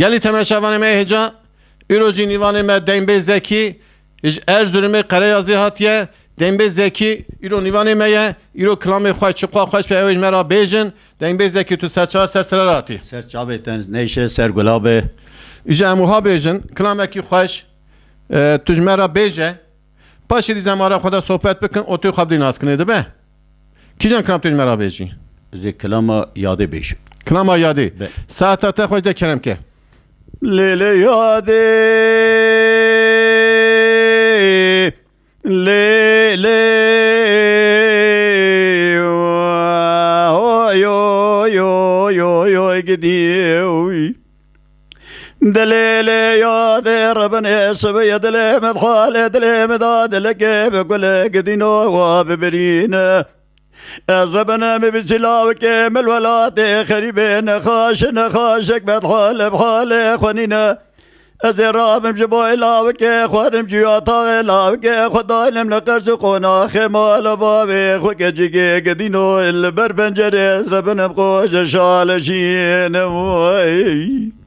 Geli temeşavanı me heca Üroji nivanı me Dembe Zeki Erzurum'e Karayazı hatiye Dembe Zeki İro nivanı meye İro klamı xoş çıkwa xoş ve evej mera bejin Dembe Zeki tu serçava serseler hati Serçave teniz neyşe sergulabe İja muha bejin klamı ki xoş tujmera beje Paşi dizem ara xoda sohbet bikin otu xabdi naskını be Kijan klam tujmera beji Ziklama yade beş Klama yadi Saata te xoş de kerem ke Lele yade Lele Oy oy oy oy oy gidiyor دليلي يا ذي ربنا سبي دلي مدخال دلي مداد لك بكل قدينو وببرينا أزربنا بسلاو كامل ولا تخربين خاشك بدخال بخال خنينا أزراب مجبوي لاوك خورم جياتا لاوك خدايلم لقرس قونا خمال بابي خوك جيكي قدينو البربنجر أزربنا بقوش شالشين موي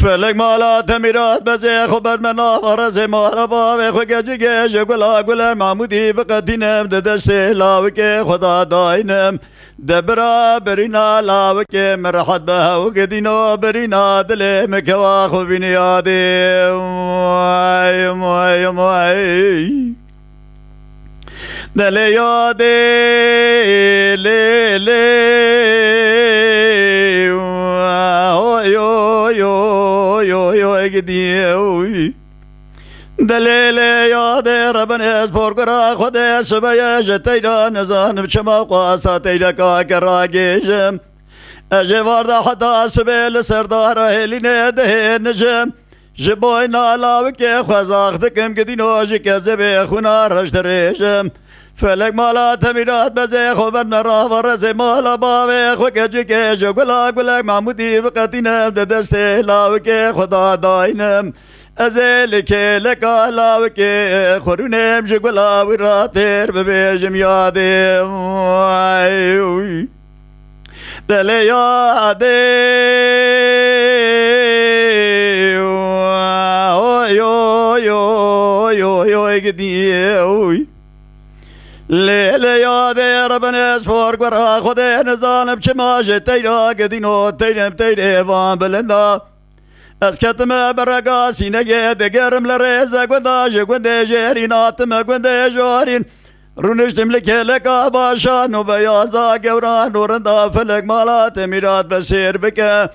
فلك مالا تميرات بزي خبر منا فرزي مالا باوي خو گجي گج گلا گلا محمودي بقدينم ددسي لاوكي خدا داينم دبرا برينا لاوكي مرحد بها وقدينو برينا دلي مكوا خو بنيادي موي موي موي دلي يادي لي لي gidiyor Delele ya de Rabbine sporgara khode subaya jetayda nazanım çama qasa teyla ka karagejem Ece varda hata subel serdar eline de nejem Jiboyna lavke khazaqtıkım gidino jkezebe khuna rajderejem فلك مالا تميرات بزي خبر نرا ورزي مالا باوي خوكجي كيجو قلا قلك محمودي بقتينا بددسي لاوكي خدا داينم أزيلك لك لاوكي خورونم جقلا وراتير ببيجم يادي دلي يادي يو قدي ليلة يا ذي ربنا اسفور قرا خذي نزانب شماش تيرا قدينو تيرم تيري فان بلندا اسكتم برقا سينجي دقرم لريزا قنداش قندي جيرينات ما قندي جورين رونشتم لك لكا باشا نوبيازا قوران ورندا فلك مالات ميرات بسير بك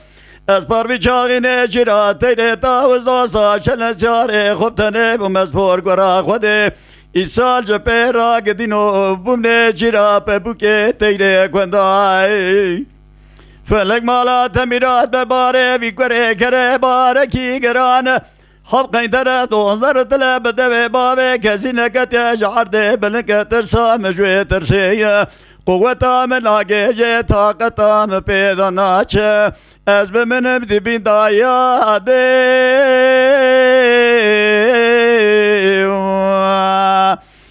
اسبار بيچاغي نجرا تيري تاوزا سا چلن سياري خبتني بمسفور قرا خذي İsal cepera gedino bumne jira pebuke teire kwandai Felek mala temirat bebare vikre kere bareki gerane Habqayn dara dozar tala bedeve bave kezine kete jarde belke tersa mejwe tersiye Kuvveta me lagece takata me pedanaçe Ezbe menem dibin dayade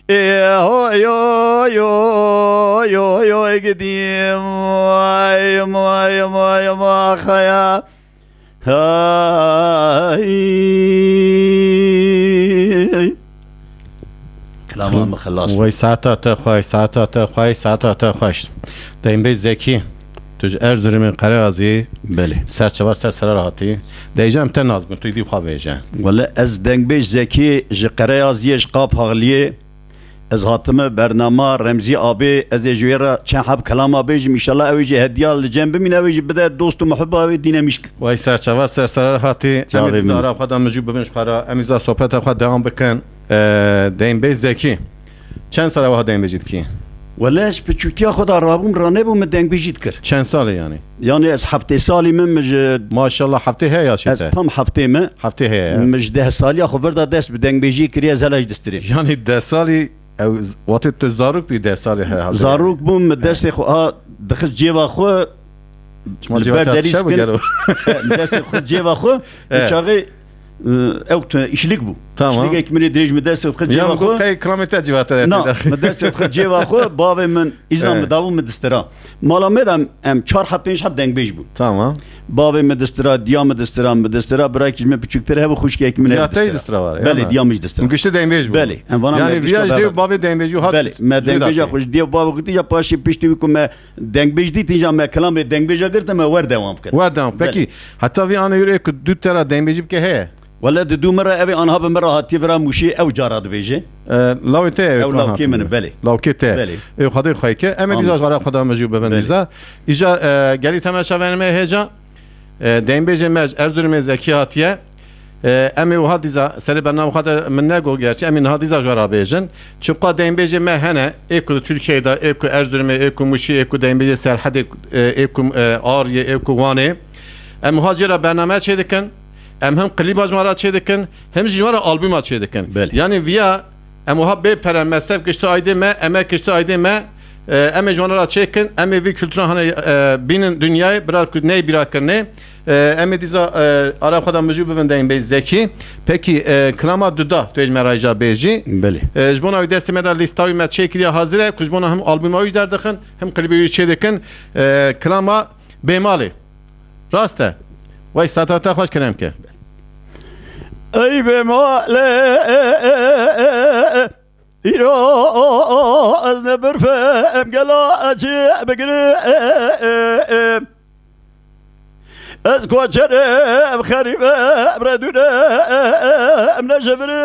Yo yo yo yo yo gideyim ay ay ay ay khaya كلامه خلاص وای ساعت خوش ساعت خوش ساعت خوش Dembe Zeki Tuj Erzurum'un Karayazı بله serçava serseler hati diyeceğim ten nazgın tu deyip xabeyeceğim ولا از دنگبیش زکی جقریازیش قاب هغلیه از هاتمه برنامه رمزی آبی از جویرا چند حب کلام آبیجم ایشالله اویجی هدیال جنب بمین اویجی بده دوست و محب آبی دینمیش وای serçava serseler hati emin zara xada mecbur bibinş xara emiza sohbet xada devam bikin Dembe Zeki چند سال وها دیم بجید کی ولا اس بچوکیا خدا رابم رانه بوم دنگبیجید کر چند ساله یعنی یعنی از هفته سالی من مج ماشاءالله هفته هیا از شده پم هفته من هفته هیا مج ده سالی خو وردا دست به دنگبیجی کریه زلاج دستری یعنی 10 سالی او وقت تو زاروک بی 10 سالی هیا زاروک بوم دست خو دخش جیوا خو شما جوات شب گرو دست خو جیوا خو چاغي اوت işlik bu Tamam. شتيك مني دريج مدرسة خد يا جيوا مقول خو قي كلامته جواته نا مدرسة خد جيوا خو بابي من إذا مداوم مدسترا مالا مدام ام 4 5 حب دنگ بیش بود Tamam. بابي مدسترا ديا مدسترا برای که من بچوکتر هبو خوش که من Diyate destra var. بله ديا مدسترا Mugişte dembej bu. بله ام وانا Yani viyaj diyor babi dembeju hat. بله ما دنگ بیش خوش ديا بابا گفتی یا پاشی پشتی کو ما دنگ بیش دی تیجا ما کلام دنگ بیش گرت ما ور دوام کرد Vardam. Peki hatta vi ana yürek dü tera dembejib ke he. ولا دو مرة أبي أنا بمرة هاتي فرا مشي أو جارات بيجي Lavite أو لو كي من بالي Lavkete. بله. Xaday xayke. Emek dizaj gara xada mecub bevendiza. İja geli temaşa vermeye heca. Dembeje mec Erzurum zeki hatiye. Emi o hadiza seri ben o kadar minne gol gerçi emin hadiza jara bejin. Çünkü dembeje me hene ekku Türkiye'de ekku Erzurum'e ekku Muşi ekku dembeje serhade ekku Ariye ekku Van'e. Em hacira bername çedikin. Hem klip ajmara çedikin. Hem jivara albüm çedikin. Yani via em o be peren mesef kişti ayde me emek kişti ayde me eme jvanara çekin eme vi kültürü hani binin dünyayı biraz ne bırakır ne eme diza Arap kadar müziği bevendeyim bey zeki peki klama duda tecme rayca beji بله jbona ödesime de listavi me çekiliye hazire kujbona hem albüme uydardıkın hem klibi çedikin klama bemali raste vay satata hoş kenem ki أي بمالي إيراز نبرفم قلاجي بقري أزكو جرب خريبة بردونا أمنا جبري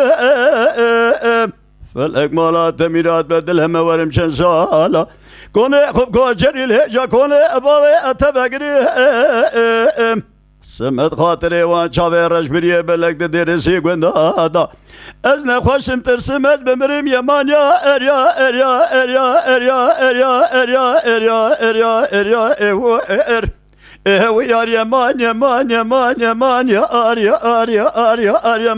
فالك مالا تميرات بدلها موارم شن سالا كوني خب كو جري الهجا كوني أبابي أتبقري سمت خاطري وان چاوي رجبريه بلك ده درسي گندا از نخوشم ترسم از بمرم يمان يا اريا اريا اريا اريا اريا اريا اريا اريا اريا اهو ار اهو يا يمان يمان يمان يمان يا اريا اريا اريا اريا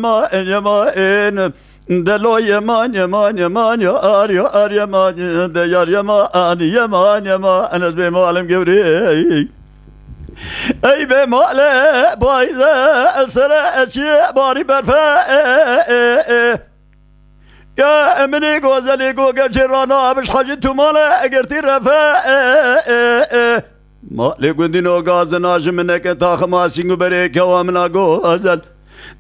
ما ان دلو يمان يمان يمان يا اريا اريا ما ده يا يمان يمان يمان انا بما علم قبري ای به مال بایزه سر اشی باری برفه که امنی گوزلی گو گرچرانا بش حاجی تو مال اگرتی رفه مالی گندینو گازن آجمنه که تاخم آسینگو بری که وامنا گوزل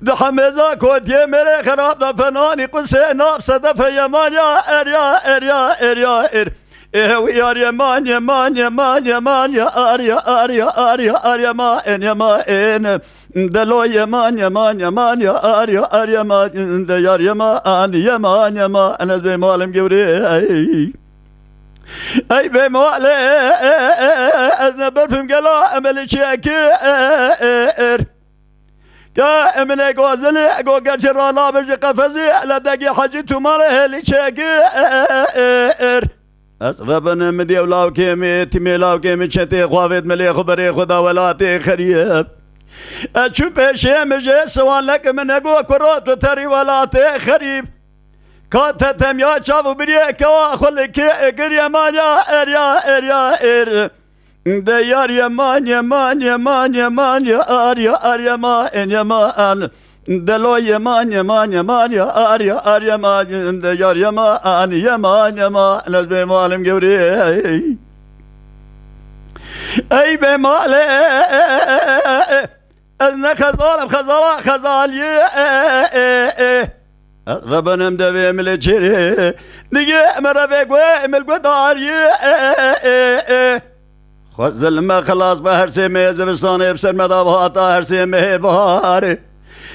ده حمزه کودیه میره خراب ده فنانی قصه ناب صدف یمان یا اریا اریا اریا ار يا يمان يمان يمان يمان يا اريا اريا اريا اريا ما ان يما ان دلو يمان يمان يمان يا اريا اريا ما ده يا يمان يمان يما انا بمالم جبري اي بمال ازنا برفم قلا امل شاكر يا امنه غازلي غو جرالا بج قفزي لدقي حجتو ماله لي شاكر أسربنا مدي ولاو كيمي تمي لاو كيمي شتي خوافت ملي خبري خدا ولاتي خريب أشوف بشي مجي سوان لك من أقوى كروت وتري ولاتي خريب كاتا تم يا شافو بريك واخلك قريا مانيا اريا اريا ار ديار يمان يمان يمان يمان يا اريا اريا ما ان يمان دلو يمان يمان يمان يا اريا اريا ما ديار يمان يمان يمان ناس بمالم قوري اي بمالي ازنا خزالم خزالا خزالي ربنا مدوي ملجري نيجي مرة قوي ملقو داري خزل ما خلاص بهر سيمي زبستاني بسر مدابهاتا هر سيمي بهاري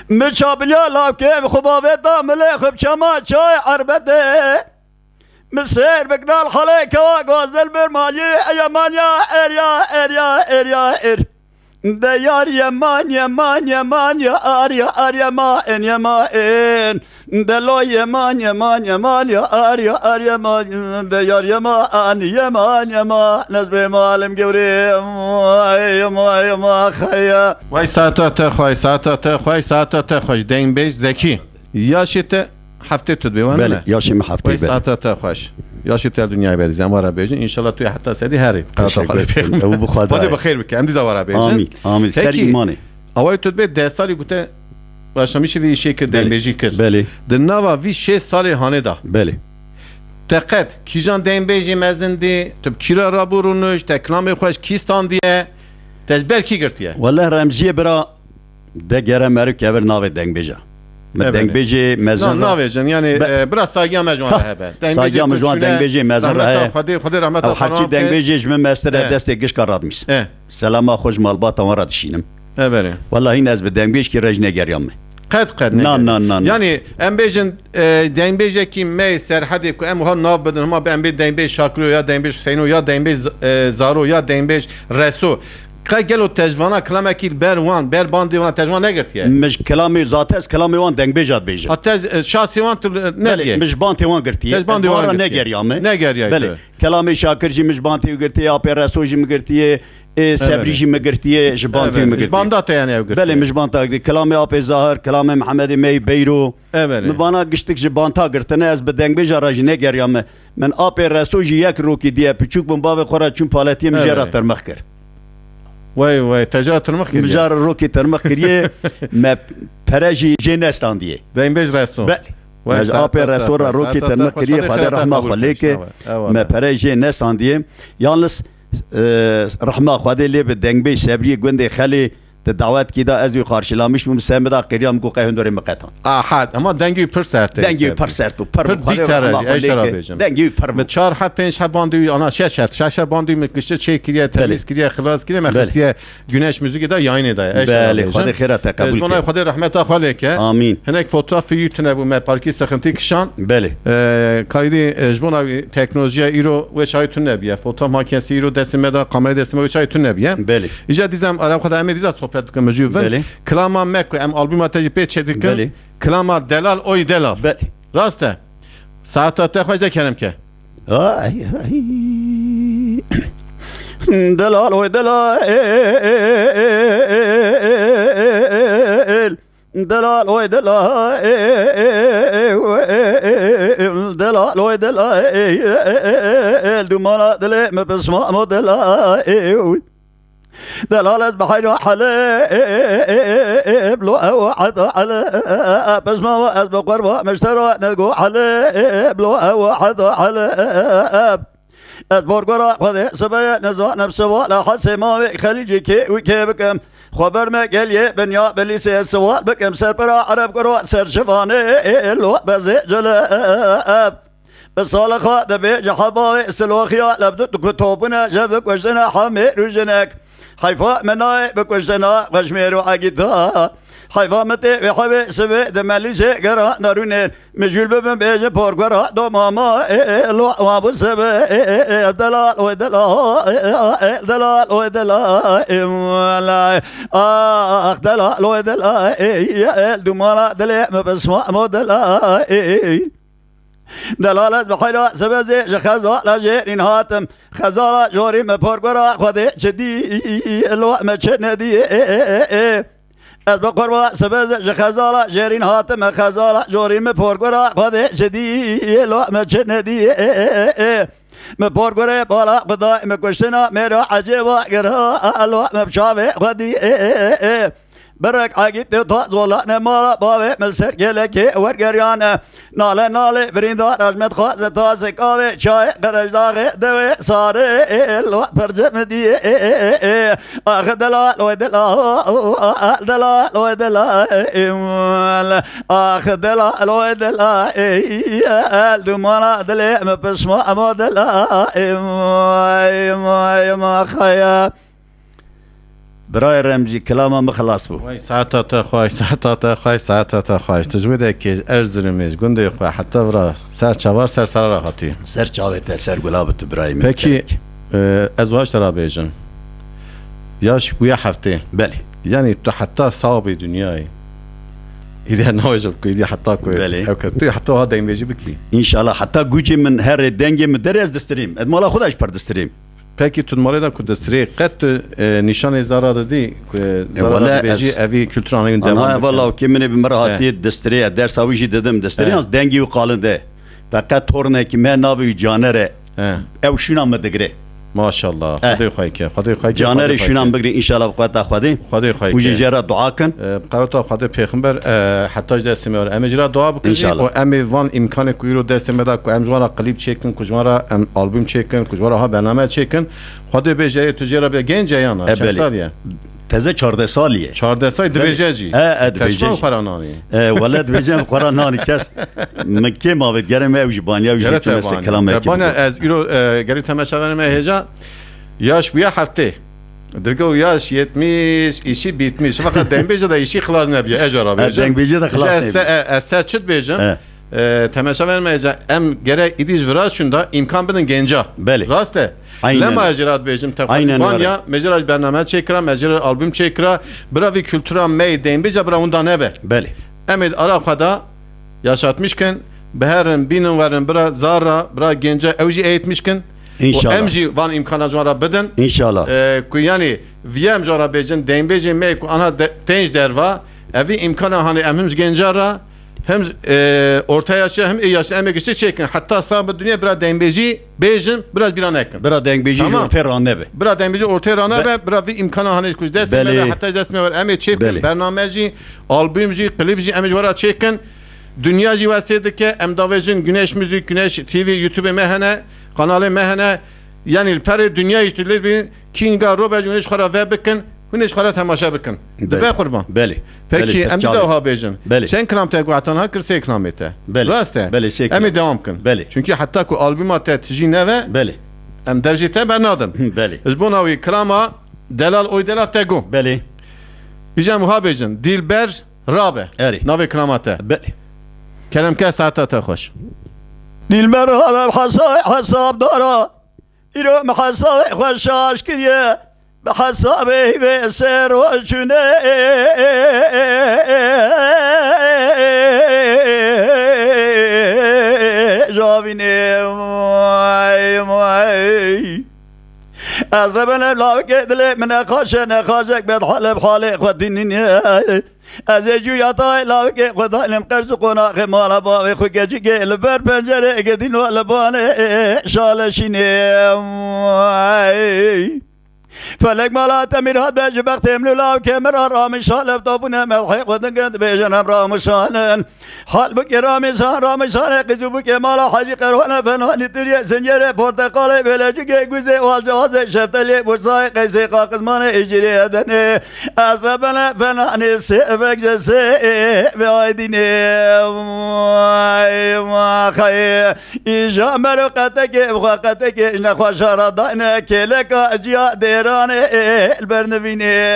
مشابليا لاكيم خبابي داملي خب شما شاي عربتي مسير بقدال حليك وغازل برمالي يمان يا اريا اريا اريا ار ديار يمان يمان يمان يا اريا اريا ما ان يما ان دلو يمان يمان يمان يا اريا اريا ما ديار يمان يمان يما نسبي معلم قوري يما خيا وای ساعت خوای ساعت خوش دین بیش زکی یاشیت هفته تو بیوانه بله یاشی محفتی وای بله ساعت خوش یاشیت دنیای بریزم وارا بیجن ان شاء الله توی حتی سدی هری او بخدا بده بخیر بک اندیزا وارا بیجن آمین آمین سر ایمانه اوای تو به 10 سالی گوته başlamışı bir işe kir denbêjî kir. بله Di nava vî 6 salê hanê da. بله Teqet kîjan denbêjî mezin dî, tu kîra rabûrûnuş, te kilamê xweş kîstan diye, te ji ber kî girtiye? والله رمزیه برا ده گره مرو که بر ناو دنگ بیجا Evet. دنگ بیجی مزن Navêjin yani biraz saygıya mecwan hebe. saygıya mecwan deng bêjê mezin re heye. Xwedê rahmet او حچی دنگ بیجی جمع مستر Evet. دست گش کارات میس سلاما خوش مالبات وارا دشینم Evet. والله این از به دنگ بیج کی رجنه گریام Qed Na. Yani em bêjin dengbêjekî me serhedê ku em wiha nav bidin hema em bê dengbêj Şakiro ya dengbêj Hüseyno ya dengbêj Zaro ya dengbêj Reso. Qe gelo tejvana kilamekî ber wan ber bandê wan tejvan negirtiye. مش کلامی ذات از کلامی وان دنگ بیجات بیجا Hatta şahsî wan tu ne بله diye? مش بانتی وان گرتیه Tejban diye وارا wan نه girtiye. گریام Ne geriye? بله کلامی شاکر جی مش بانتی گرتیه اپ رسوجی مگرتیه صبری جی مگرتیه جبانتی مگرتیه Banda te yani ev girtiye. بله مش بانتا کلامی اپ ظاهر کلامی محمد می بیرو Evet. مبانا گشتک جبانتا گرتنه از به دنگ بیجا راج نه گریام من اپ رسوجی یک روکی دیه پچوک بم باو خورا چون پالتی مجرا Evet. ترمخ کر Vay teca tırmık geliyor. مجار روکی ترمخ کریه ما پرجی جنستان دیه Dengbêj Reso. بله از آپ رسول روکی ترمخ کریه خدا رحمه خاله که ما پرجی نسان دیه یالنس رحمه خدا لی به دنگ بی صبری گنده خالی دعوت کی دا از یو خارشلامیش مم سمدا قریام گو قهندور مقطن Ahad ama dengi pır serte. دنگی پر سرتو پر پر خدا دیکتره رحمه اشترا خاله که بیجم. دنگی پر Me çar ha penç ha bandı ana şeş bandı mekişte çekiriye temiz kiriye xılas kiriye mekişte güneş müziği da yayın eda. بله خدا خیرات تقبل Buna که Xwedê rahmeta xwe lêke. آمین Hinek fotoğrafı yutune bu me parkî sıkıntı kişan. بله Kaydî ji bona teknolojiya îro ve çay tune nebiye. Fotoğraf makinesi îro destime da kamera destime ve çay tune nebiye. بله İca dizem ara xwe em dizat sohbet bikim mecû Beli. vin. Klama me ku em albüma te jî pê çedikin. Beli. Klama delal oy delal. بله Rast e. Saata te xweş de kerim ke. آی دلال و دلال دلال و دلال دلال و دلال دومانا دل مبسما مو دلال دلال از بحیر حلب لو اوعد على بس ما از بقرب مشترى نلقو حلب لو اوعد على از برگرا خود سبای نزا نفس والا حسی ما خلیجی که وکی بکم خبر ما گلیه بنیا بلیسی سوال بکم سرپرا عرب کرو سرشفانه لو بزی جلب بسال خواهد بی جحبای سلوخیا لبدو کتوبنا جبد کشتنا حمی روشنک حیفا منای بکشتنا غشمیر و عگیتا حیفا متی و حبی سبی دمالیسی گرا نرونیر مجول ببین بیجه پرگرا دو ماما لو وابو سبی دلال و دلال دلال و دلال آخ دلال و دلال دومالا دلی مبسما مو دلال دلالت بحیرا سبزی خزالا جرین هاتم خزالا جوری مپرگرا خودی چدی الو مچه ندی از بقربا سبزی خزالا جرین هاتم خزالا جوری مپرگرا خودی چدی الو مچه ندی مپرگره بالا بدای مکشتنا میرا عجیبا گرا الو مبشاوه خودی برك عقيد تازولا نمالا باوي ملسر جلكي ورقريانا ناله ناله بريندا رجمت خواز تازك آوي شاي قرش داغي دوي صاري لو برجم دي آخ دلال ودلال دلال ودلال آخ دلال ودلال دمالا دلي مبسما أمو دلال ما خيا برای رمزی کلام مخلاص بو Vay saata te xweş saata te xweş saata te xweş. Tecwîd ki Erzurumê gundê xwe heta vira ser çavar ser sara hatiye. سر چاوت سر گلابت برای Peki ez vaş tera bêjin. Yaş bu ya heftê. بله Yani tu heta sabê dünyayê. İde navêjim ku îdî heta ku. Belê. Tu heta ha dengbêjî bikî. انشالله حتی گوچی من هر دنگی من درز دستریم ادمالا خودش پر دستریم Peki tu malê da ku destirê qet tu nîşanê zara didî ku Valla zara bêjî ez- evî külturanên انا devam والله کی من بمر هاتی دستری درس اوجی ددم دستری از دنگی و قالنده فقط تورنه کی من ناوی جانره He. او شینا مدگره ماشاءالله خدای خواهی که خدای خواهی که جانر شونم بگری انشالله بقوت خودی خدای خواهی وجه که جرا دعا کن قوتا خدای پیغمبر حتی دست میاره امیجرا دعا بکنید انشالله. و امی وان امکان کویرو دست میده که امجوارا قلیب چکن کجوارا آلبوم چکن کجوارا ها برنامه چکن خدای بجای تجارا به گنج یانا چند بله. سالیه تازه 14 سالیه 14 سال دویجه جی دویجه کشما قرانانی ولد ویژن قرآن نانی کس مکه ما بد گرم اوج بانیا اوج گرت تو است کلام تبان از ایرو گری تماشا ورم هجا یاش بیا هفته دیگه یاش 70 ایشی بیتمیش فقط دنگ بیجه دا ایشی خلاص نبیه اجارا بیجه دنگ بیجه دا خلاص نبیه از سر چت بیجم تماشا ورم هجا ام گره ایدیج وراز شوندا امکان بدن گنجا بله. راسته Aynen. لما اجرات بیجم Aynen تقریبا öyle. یا مجرا برنامه چکرا مجرا آلبوم چکرا براوی kültüra می دنگ بیجه برا اون دانه بله امید آرا خدا yaşatmışken beherin binin verin bira zara bira gence evji eğitmişken İnşallah. o emji van imkana jara bedin İnşallah. ku yani viyem jara bejin denbeji me ku ana tenj derva evi imkana hani emhims gencara hem orta yaşa hem iyi yaşa emek işte çekin hatta sahibi dünya bira denbeji bejin biraz bir an ekin برا دنگ بیجی Tamam. جور تر نبه bira denbeji ortaya rana ve bira vi imkana hani kuş desme Beli. ve hatta desme var emek çekin Beli. bernameci albümci klipci emek vara çekin Dünya civasıyedeki emdavecin güneş müzik, güneş TV, YouTube mehene, kanalı mehene yani peri dünya işçileri bir kinga robe güneş kara ve bakın güneş kara temaşa bakın. Dibe kurban. بله Peki emdi de oha bejin. Beli. Sen klam te guatan ha kırsa ikram ete. Beli. Raste. Beli, şey Emi klam. devam kın. Beli. Çünkü hatta ku albüm atet tiji neve بله em devjite ben adım. بله İzbonavi krama delal oy delal tego. بله İcem oha bejin. Dilber Rabe. Eri. Navi kramate. بله Kerem ke saate hoş. دلبر ها حساب دارا ایرو محساب خوشاش کریه به حساب و سر و چونه جاوینه مای از ربنا لا دل من نخاشه بد حال بحال خدینی از جویاتا لا خدا لم قرض قناق مال با خو گجی گل بر پنجره گدین ول بان شالشینه فلك مالا تميرات بجبق تملو لاو كاميرا رامي شالب طابونا ملحق ودنقد بيجنم رامي شالن حال بك رامي سان رامي شالن قزو بك مالا حاجي قروانا فنواني تريا سنجره بورتقالي بلجوكي قوزي والجواز شفتلي برساي قيسي قاقز ماني اجري ادني أزربنا فناني سيبك جسي بعيديني ما خي إيجا ملوقتك بخاقتك نخوى شردائنا كيلك أجياء ديراني البرنبيني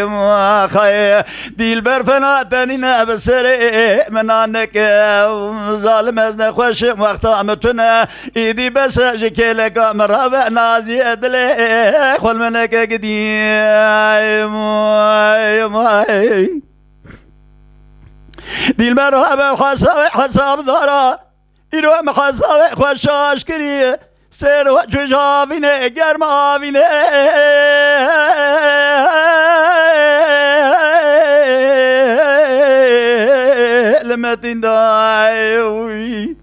ما خي ديل برفنا تنينا بسري من عنك ظالم ازنا خوش وقت عمتنا ايدي بس كيلك مرابع نازي ادلي خل منك قديم ديل مرحبا حساب دارا ایرو محساب خوشاش کریه سر و جوابینه گرم آوینه لمتین دایوی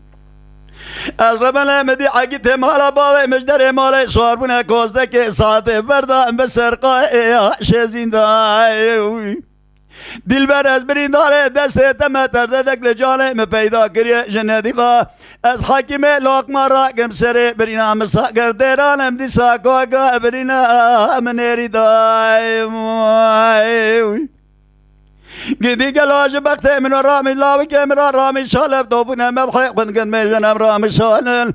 از ربنا مدی عقیت مالا باوی مجدر مالا سوار بونه کوزده که ساعت بردان به سرقای شزین دایوی دلبر از برین داره دست تمتر ددک لجانه می پیدا کریه جندی با از حکیم لقمه را کم سره برین آمسا گردرانم دی ساکوگا برین آمنیری دای گیدی گلاج بخت من رامی لاوی که من رامی شالب دوبونه ملحق بندگن میجنم رامی شالن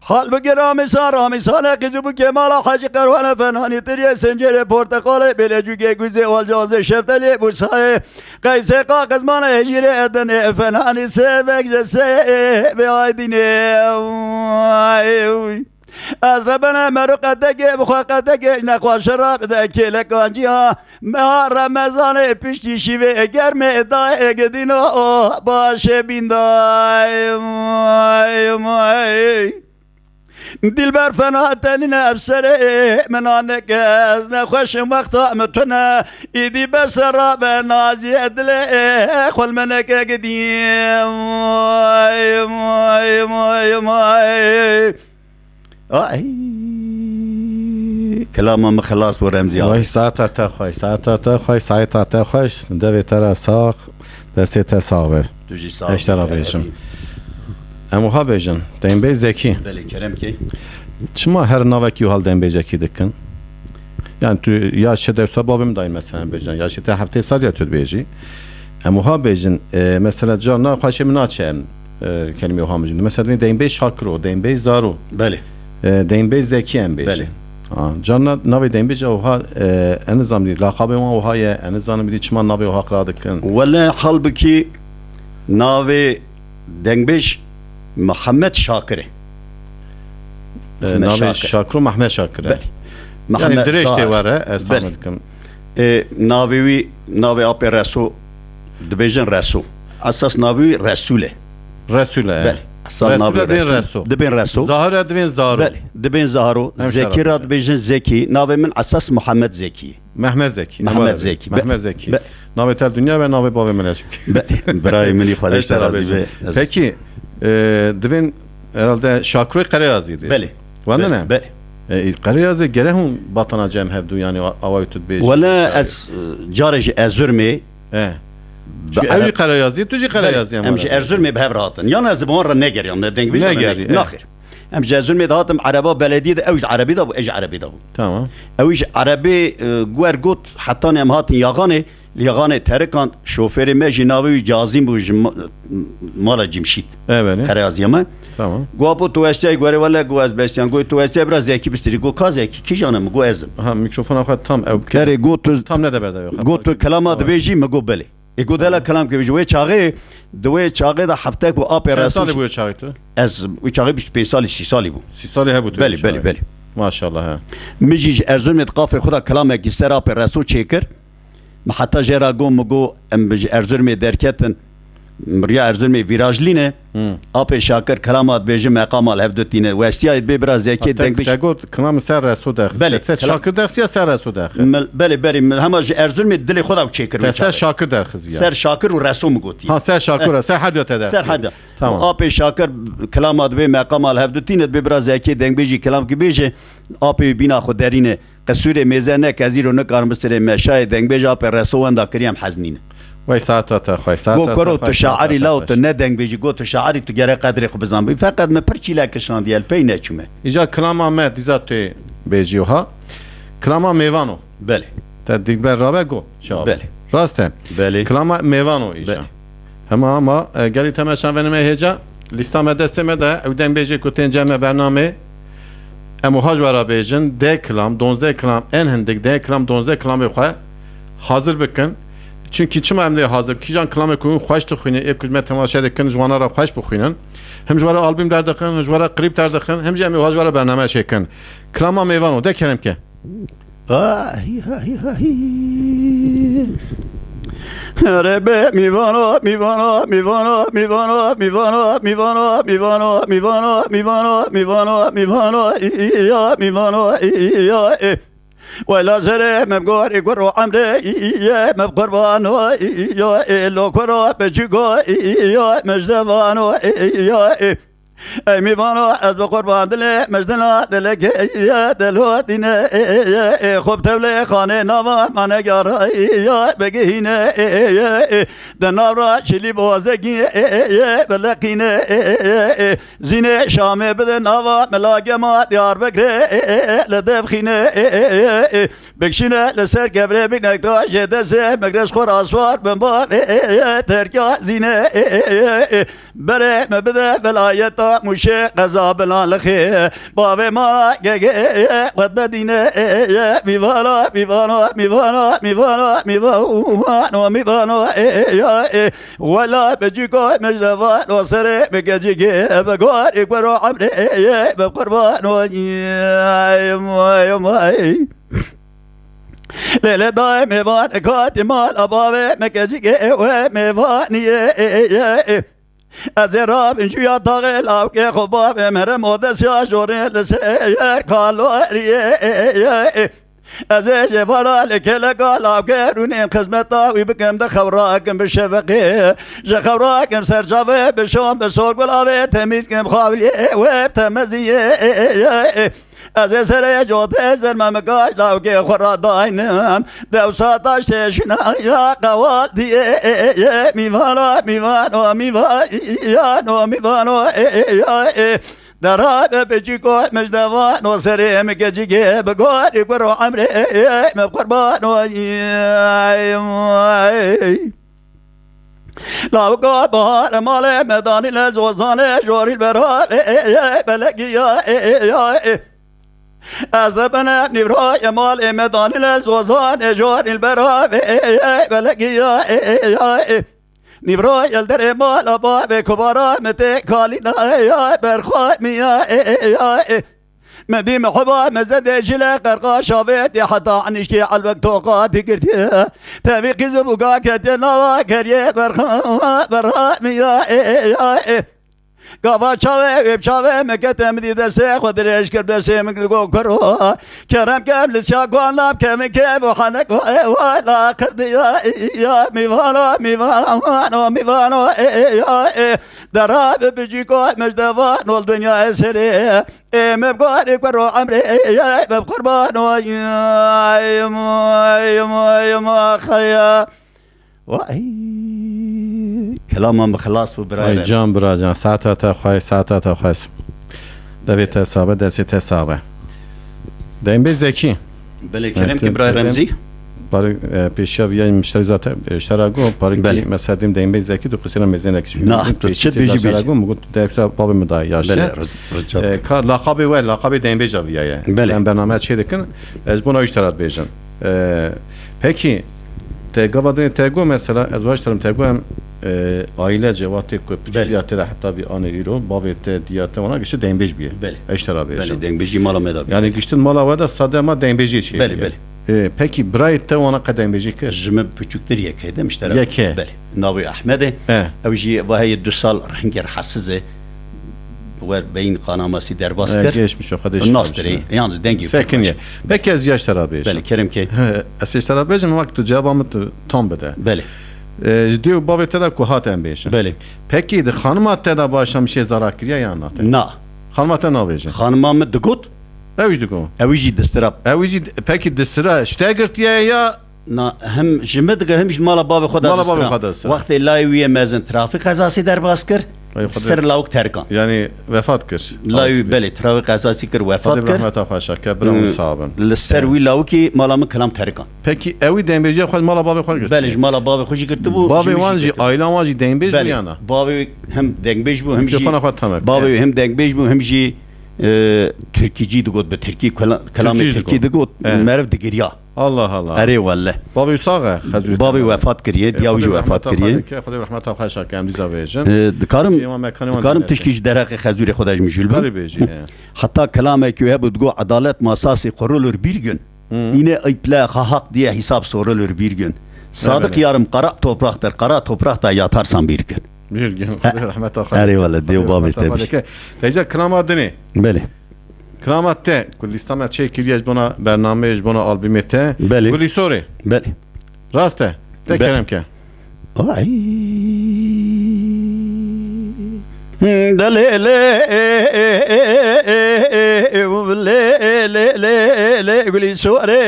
حال بگی رامی سانه قیزو بگی مالا حاجی قروانه فنانی تریه سنجره پورتقاله بلجوگه گوزه والجازه شفتلی بوسای قیسه قاقزمانه هجیره ادنه فنانی سبک جسه به آیدینه از ربنا مرقتك بخاقتك نخوا شراب دکی لکانجی ها مها رمضان پشتی شیوه اگر میدای گدینو باشه بیندای دلبر فنا تنين ابسري من انك ازنا خوش وقتا متنا ايدي بسرا بنازي ادلي خل منك قديم آه كلام ما خلاص ورمزي وای ساعت تا خوش ساعت تا خوش دوی ترا ساق دستی تا ساقه تجي صار اشترا بیشم اما ها بیشن دیم بی زکی بله کرم کی چما her navaki hal dیم bی zeki dikin yani tu ya şede sababım dayım mesela بیشن ya şede hafta sad ya tut بیشی اما ها بیشن mesela cana خوشم ناچم kelime o hamcın mesela dیم bی şakro dیم bی zaro بله دیم بی زکی هم بیشی جانا نوی دیم بیج اوها انظام دی لقب ما اوها انظام دی چما نوی اوها قرا دکن ولا حلبكي ناوي دنگبش محمد شاكر نوی شاکر محمد شاکر بله yani محمد direkt vare بله estağfurullah ناوي ابي رسول دبيجن رسول اساس ناوي رسوله Resul'e بله اساس ناوي رسول دبين رسول Zahir edvin Zaru بله دبين زهرو همشرف. زكي راد بيجن زكي ناوي من اساس محمد زكي Mehmet Zeki Mehmet Zeki. Mehmet Zeki Be- Navi tel dünya ve navi babı melek براي مني خدش ترازي peki devin herhalde Şakroy Karayazı'ydı بله Vanda ne? بله Karayazı gerehun batana cem hevdu yani avay tut beji ولا اس جارج ازرمي Çünkü evli Karayazı tuji Karayazı yani امش ارزرمي بهب راتن يانا زبون نيجر يانا دنگ بيج نيجري، إيه. ناخر امش ازرمي داتم عربه بلديه اوج عربي ده اج عربي ده Tamam اوج عربي جوار جوت حتى نم هات يغاني يغاني تركان شوفير ماجي ناوي جازيم بو مالا جمشيت evet كرياز يما tamam جوابو تو استي غوري ولا جواز بستيان جو تو استي برا زكي بستري جو كازكي كي جانم جو ازم ha mikrofon akat tam ev كاري جو تو tam ne de berde yok جو تو كلامات بيجي مگو بلي يقول ده كلام كي بيجي چاغي دوي چاغي ده هفتك و ابي Kaç sali رسول bu çağıtı? از و چاغي 25 سالي 6 سالي بو 6 sali he bu بله بله بله Maşallah ha مجيج ارزون متقافي خدا كلامك يسرا ابي رسول چيكر ما حتى جرا جو مگو ام بيجي ارزون مي دركتن مريا ارزون مي فيراجلينه ابي شاكر كلامات بيجي مقام الهفدتين وستيا بي برا زكي دنگ بيش Segot kınam ser resu da Bele, Sen şakır dersi ya ser resu da بله بله هم ارزون مي دلي خدا چيكر Sen şakır der kız ya سر شاكر ورسول مگوتي Ha sen şakır sen hadi öte سر حدا Tamam ابي شاكر كلامات بي مقام الهفدتين بي برا زكي دنگ بيجي كلام كي بيجي ابي بينا خدرينه قصور ميزانه كزيرو نكار مستر مشاي دنگ بيجي ابي رسول دا كريم حزنين Vay saat ata خوي ساعت گو کرو تو شاعری لاو تو ندنگ بیجی گو تو شاعری تو گره قدری خو بزن بی فقط من پرچی لکشان دیال پی نچومه İca kılama Ahmet dizat te bejiyo ha Kılama mevano بله Ta digber rabe go بله Raste بله Kılama mevano ica ama geli temeşan venime heca listame desteme de evden beji kutin cemme bername Emu hac vara bejin de kılam donze kılam en hendik de kılam donze kılam bekhoy hazır bikin çünkü çima emde hazır kijan kılam ekun xoş tuxine ek hizmet temaşa dekin jwana ra xoş buxinen hem jwara albüm derdekin hem jwara klip derdekin hem jemi hac vara bername çekin kılama mevano de kerem ke ربه میوانو میوانو میوانو میوانو میوانو میوانو میوانو میوانو میوانو میوانو میوانو یا میوانو یا ولا زره مبغور يقرو عمري يا مبقربانو يا لو كرو بجيغو يا مجدبانو يا میوانو از بقربان دل مجدنا دلک یا دلو دینه خوب تبله خانه نوا منگر یا بگینه دنارا چلی بازگی بلقینه زینه شامه بده نوا ملاگما دیار بگره لدبخینه بکشینه لسر گبره بگنک داشت دسته مگرش خور آسوار بمبا ترکا زینه بره مبده ولایت مشه قضا بلان لخی باوی ما گگه قد بدینه میوانا میوانا میوانا میوانا میوانا میوانا ولا بجيكو مجدوان وصري بجيكي بقار يقبرو عمري بقربان ويماي ليلة دايم ميوان كاتي مال أباوي مكجيكي وميواني از راب اینجویا داغل آب که خوبا به مره مودس یا جوره لسه کالوریه ازش فلا لك لقالا كروني خدمتا ويبكم دخوراكم بالشفقي جخوراكم سرجابي بشوم بسوق ولا تميزكم خاولي وبتمزيه از سر جوت زر ممکاش لاو که خورا داینم دو ساتاش تشنا یا قوادی میوانا میوانا میوانا میوانا دراب بجيكو مجدوان وسري مكجيكي بقاري برو عمري مقربان لا بقار بهار مالي مداني لزوزاني جوري البراب بلقي يا أزربنا ابني براي مالي مداني لزوزاني جوري البراب بلقي يا نبراي الدر مال باب كبارا متى كالينا يا برخاء ميا مدي محبا مزد جلا قرقا شافيت حتى عنشكي على الوقت توقات قرتي تبي قزب وقاك تنوا كريه برخاء ميا قابا شاوي بشاوي مكتم دي دسي خدريش كرب دسي مكو كرو كرم كم لشاقوان لاب كم كيف وحنك ولا كردي يا ميفانو دراب بجيكو مجدوان والدنيا سري مبقاري كرو عمري بقربانو يا خيا كلامم بخلاص وبراير جان براجان ساعتا خواهی ساعتا خواهی دویت حسابه دستیت حسابه دایم بی زکی بله كلام كبراير رمزي برای پیشاوی مشتری ذات اشتراگو برای مثلا دایم بی زکی دو قصیرا مزنه کشی نه شد بیجی اشتراگو مگود دایفسا باب مدای یاشته بله رجال کار لقبی و لقبی دایم بی جاویه بله برنامه چی دکن از بنا اشتراک بیجن پکی تگاودن تگو مثلا از واش ترم تگو هم aile cevati küçülüyatı da hatta bir anı iro bavete diyate ona geçti dembej bir eştera bir beli dembeji mala meda yani geçtin mala vada sadema dembeji şey beli peki brayette ona kadar dembeji kır jime küçükler yeke demişler yeke beli navi ahmedi evji vahiy dusal rengar hassize بين قنامسي درباس كر geçmiş o kadar الناصري yalnız dengi sekiniye peki ez yaştara bir beli kerim ki es yaştara bir vakti cevabımı tam bede beli diyor bavete da kuhat embeşin beli peki de hanımatte da başlamış şey zarar kiriyor ya anlatı na hanımatte ne verecek hanımam dıgut evjdigo evji destrap evji peki de sıra ştegert ya na hem jime de hem mala baba khoda وقت لايويه مازن ترافيق اساسي درباس كر سر لاوك تركان yani vefat kır لايو بلي ترافيق اساسي كر وفات كر rahmet afaşa kebran sabın للسر وي لاوكي مالام كلام تركان peki evi dembeci خود mala baba خود göster بلج مالا بابا خوشي كرت بو baba wanji aile wanji dembeci mi yana بابا هم دنگبيج بو هم جي telefona خود tamam بابا هم دنگبيج بو هم جي تركيجي دغوت بتركي كلام تركي دغوت مرف دغريا Allah Allah اري والله baba usağa hazır بابا وفات كريه دياوجي وفات كريه خدا rahmet afaşa kem diza vejin دكارم تشكيش دراق خزوري خداج مجول حتى كلامك يهب دغو عدالت مساسي قرولر bir gün yine ipla hak diye hesap sorulur bir gün sadık yarım kara topraktır kara toprakta yatarsan bir gün bir gün rahmet afaşa eyvallah diyor baba tabii Teyze kramat ne beli kramatte kullistama çekiliyor buna bernamej buna albümete kulli sori beli raste de kerem ke ay dale le kulli sori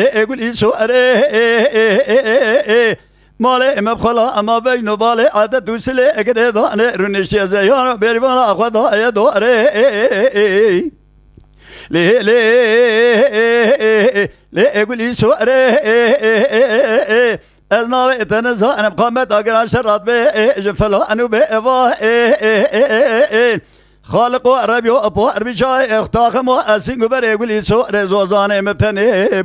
le kulli sori مالي مبخلا اما بين بالي عدد وسلي اقري ضاني رنش زيان بيربانا خدا يدوري لي لي لي اقولي سواري ازناوي تنزا انا بقامت اقرا شرات بي جفلا انو بي خالق ربي ابو اربي جاي اختاخم واسين بري يقولي سواري زوزاني مبتني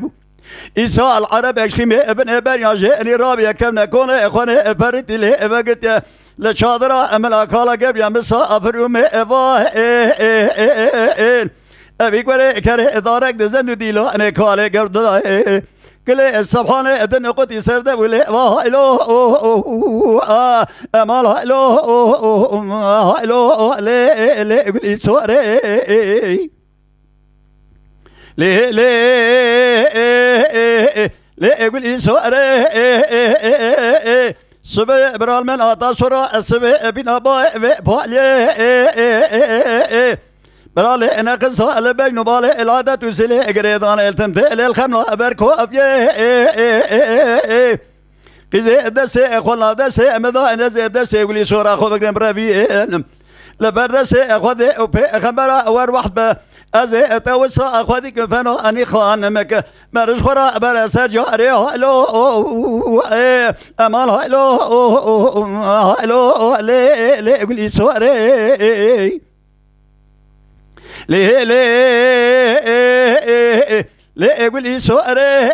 إيسا العرب أشخيمي ابن ابن ياجئني رابي كمنا كوني إخواني افرد لي افقت لشادرا املا كالا قبل مسا افرومي افاه أبي قري كري إدارك دزنو ديلو أنا كالي قرد كل سبحان ادن قدي سرد ولا هايلو امال هايلو لي بلي سوري لي بلي سوري سبع برال من آتا سورا سبع بنا باي بالي برال انا قصة البيج نبالي العادة تسلي قريضان التمثيل الخملة بركو افيه قزي دسي خلا دسي مضاين دسي بدسي ولي سورا خو بقرن برافيين لبردسي اخذي خمرا اور واحد ازي توسع اخذي كفنو اني خان مك مرج خرا برس جاري هلو امال هلو لي قولي سوري لي قولي سوري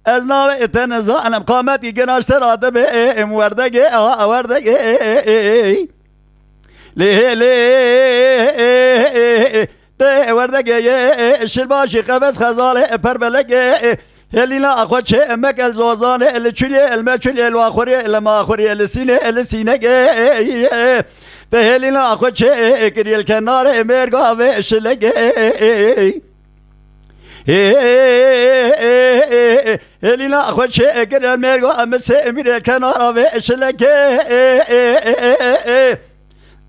ازنا تنزا انا قامتي جناش تراد به وردقي وردقي ليه تي وردقي شلباشي قبس خزالي بربلقي هلينا اخوات شيء مكال زوزاني اللي تشلي المشلي الواخوري الماخوري السينة هلينا اخوات شيء كري الكنار ميرقافي شلقي هلينا اخوات شيء كري الميرقافي مسيمير الكنار شلقي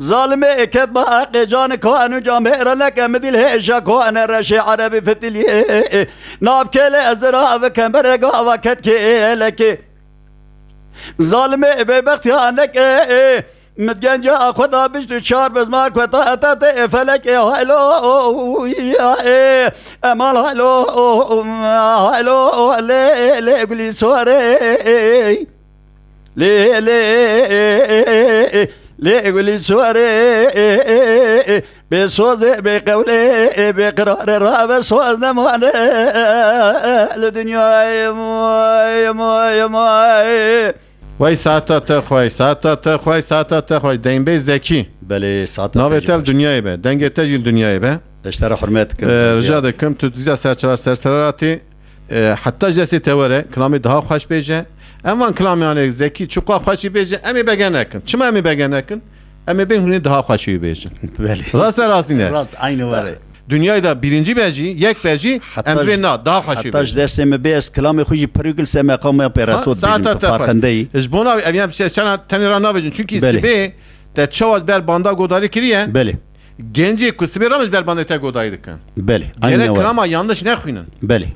ظالمي كتب حق جان كوانو جامعر لك مدل هيشا كوان رشي عربي فتلي ناب كيلي ازرا وكمبر قاوا كتكي لك ظالمي ببخت عنك متجنجا خدا بشتو چار بزمار كوتا اتات فلك هلو امال هلو لي قولي سوري ليه قولي سواري بسوزي بقولي بقرار راب سوز نموانا لدنيا يماي وای ساعتا تخوای دنبه زکی بله ساعتا ناویتل دنیای به دنگه تجیل دنیای به اشترى حرمتك رجا دکم تو تزیزا سرسراتی حتی جلسی توره کلامی daha خوش بیجه اما کلامی آنه زکی چقا خوشی بیجه امی بگن نکن چما امی بگن نکن امی بین هونی daha خوشی بیجه راست راستی نه راست aynı var dünyayı da birinci beji یک beji emri na daha خوشی حتی درسم بیس کلامی خوشی پریگل سه مقام پرسود بیجم تو farkındayı اجبونا evine bir şey çana tenira navecin çünkü sibe de çavaz ber banda godari kiriye بله genci kusibe ramız ber banda te godaydıkan بله aynı gerek var klama yanlış ne khuynan بله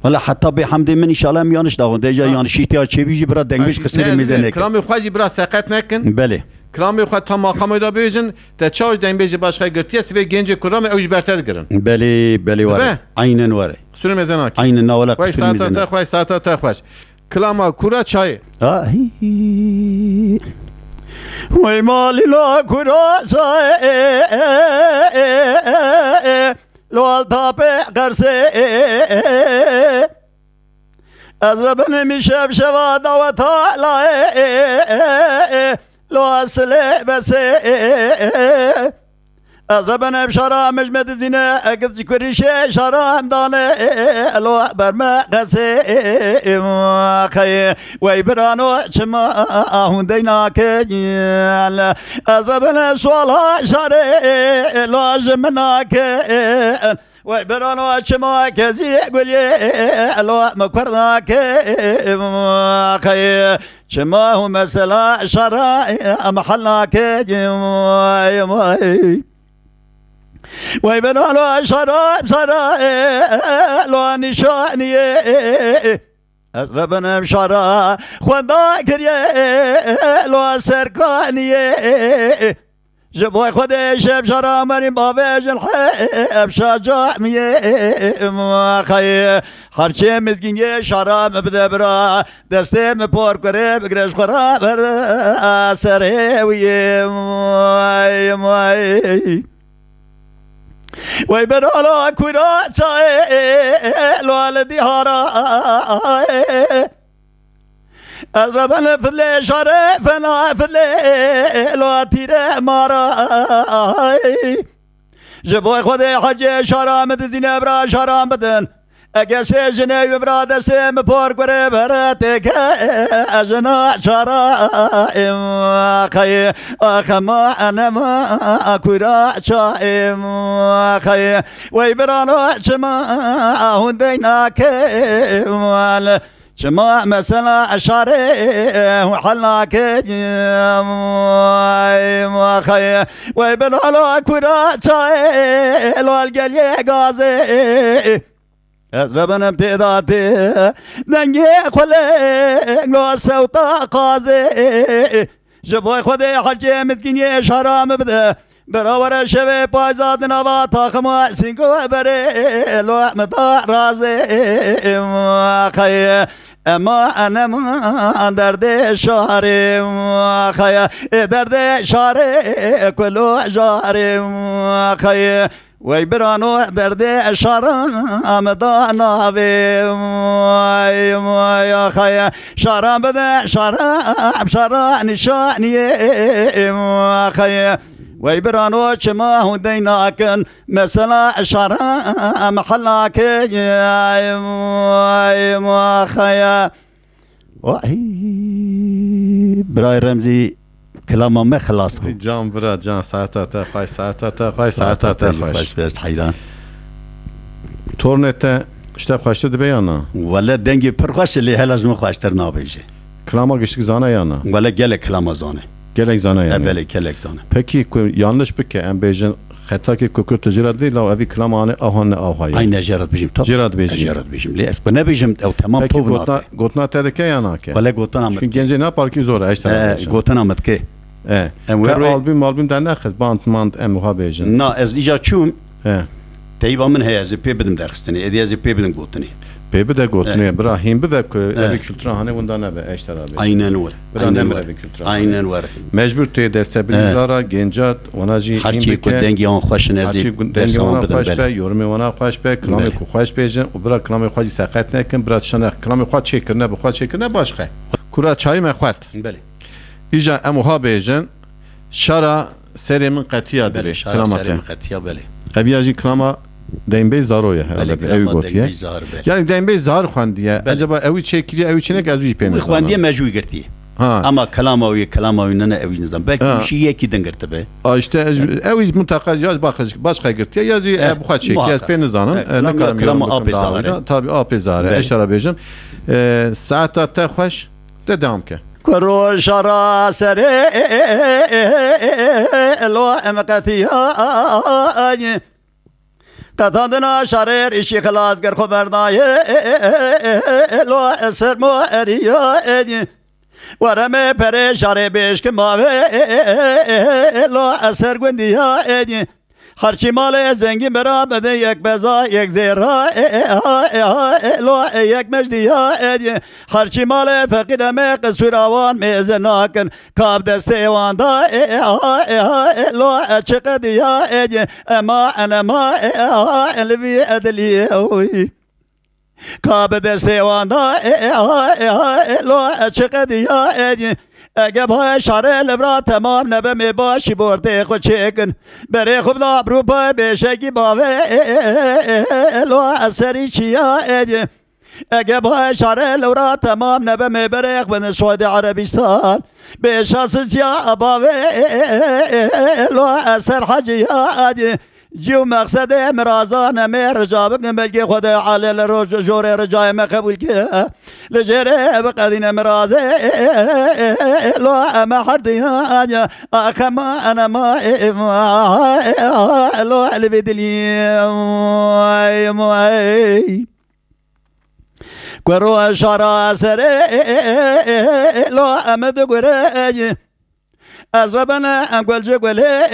ولی حتی به حمد من انشالله میانش داغون دیجا یانش احتیاج چه بیجی برا دنگش کسری میزنه klami xwaji biraz sakat nekin بله klami xwa tam maqamı da bejin te çavaz denbeji başka girtiye sibe genci kurama ev bertel girin بله بله واره aynen واره sürü mezenak aynen ناولا vay کسری saata میزنه ta xway saata ta xwaş klama kura çay وای مالی لا کراسا لوال تاپه قرسه از ربن میشب شوا دعوت آلائه لو اصله بسه از ربن ابشارا مجمد زینه اگد ذکریشه شارا همدانه لو برمه قسه خی وی برانو چما آهون دینا که از ربن سوالا شاره لو جمنا که وای برانو چما کزی گلی لو مکرنا که خی چما هو مثلا شارا محلنا که وای بنالو شراب لو نشانیه از ربنم شرا خدا کریه لو سرکانیه جبوی خود شب شرا مریم باوش الحب شجاع میه خی هرچه مزگینه شراب بده برا دسته مپور کره بگرش خورا بر سره ویه مای وای برالا کورا چای لوالدی هارا از ربن فل شرفنا فل لواتیر مارا جبوی خود حج شرام دزین برا شرام بدن اگه سجنه برادر سم پر کره برات که اجنا چرا خی خما انا ما کورا چایم خی وی برانو چما هندینا که مال چما مثلا اشاره وحلا که خی وی برانو کورا چای لال گلیه گازه از ربنا بتداتي دنجي خلق لو سوطا قازي جبوي خدي حجي مسكيني شرام بده براور شوي بايزاد نوا تاخما سينكو بري لو متا رازي خي اما انا ما درد شاري خي درد شاري كلو جاري خي وی برانو درد شارم دانا وی وی خیا شارم بده شارم نشانیه خیا وی برانو چما هندینا کن مثلا شارم حلاک وی خیا وی برای رمزی كلامه ما خلاص جان برا جان ساعتها خاي ساعتها خوش بس حيران تورنته اشته خوشته دبيانا ولا دنگي پرخوش اللي هلا جمع خوشتر نابيجي كلاما گشتك زانه yana ولا gelek كلام زانه gelek zana yani بله gelek زانه peki yanlış bike en bejin hatta ki kukur ticaret değil la evi klamane ahane ahayı ay nejarat bijim top cirat bejin nejarat bijim li esku ne bijim او tamam peki povna gotna tedeke yana ke ولا قوتنا çünkü gence ne yapar ki zor işte قوتنا متكي albüm den akhaz bantmand em muhabejin نا از ايجا چوم he تيبا من هي از بي بدم درستني ادي از بي بدم قوتني bebe de gotne Ibrahim be evi kültürü hani bundan ne be eşter abi aynen ور aynen evi kültürü aynen ور mecbur te destabilizara gencat onaji هرچی کو دنگی آن خوش نزی دنگی ona خوش be yorumu ona خوش be klamı ku خوش bejin o bırak klamı خوش sakat nekin bırak şana klamı خوش çekir ne bu خوش çekir ne başka kura çayı me خوات بله İca emuha bejin şara serimin qatiya dire klamate قتیا بله eviyaji klama Dembe zaroya herhalde evi gotiye. Yani dembe zar xwandiye. Acaba evi çekiriye evi çinek az uji peynir. xwandiye mecbur girtiye. Ha. Ama kalama ne evi nizam. Belki bir şey yeki dengirte be. İşte evi mutlaka yaz başka girtiye yazı bu kaç çekiye az peynir zanın. Ne kadar kalama apezare. Tabii apezare. Eşara bejim. Saat ta xoş de devam ke. كرو شرا سري لو امقتيا قطعنا شرير إشي خلاص قر خبرداي لو اسر مو اريا ورمي پري شري بيش كماوي لو اسر گونديا خرچی مال زنگی برا بده یک بزا یک زیرا لو یک مجدیا خرچی مال فقیر می قصور آوان میز ناکن کاب دسته وان دا لو چقدیا اما انا ما الوی ادلی کاب دسته وان دا لو چقدیا اگه پای شاره لبرا تمام نبه می باشی برده خود چکن بره خوب لابرو پای بشگی باوه لو اثری چیا اگه پای شاره لبرا تمام نبه می بره خود سعودی عربستان به شاسس یا باوه لو اثر حجی جو مقصد مرازان میں رجاب بلکہ خدا علی روز جور رجای میں قبول کیا لجرے بقدین مراز لو ما حد يا كما انا ما لو البدلي موي كرو شرا سر لو امد غري از ربنا انقل جقله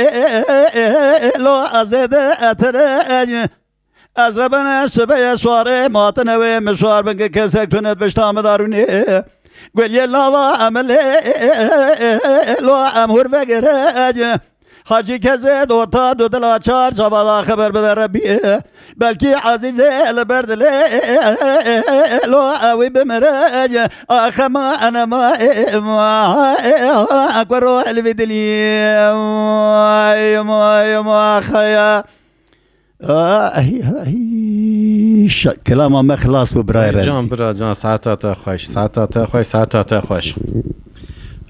لو ازد اتره از ربنا سبه سواره ماتنوه مشوار بنك كسك تنت بشتام داروني قل يلاوا عمله لو امهر بگره حاجی کزه دوتا دو دلا چار شبالا خبر بده ربی بلکی عزیزه لبردله لو اوی بمره آخما انا ما اکبرو الویدلی ما خیا كلام ما خلاص ببراي جان رازي برا جان ساعتا خوش ساعتا خوش ساعتا خوش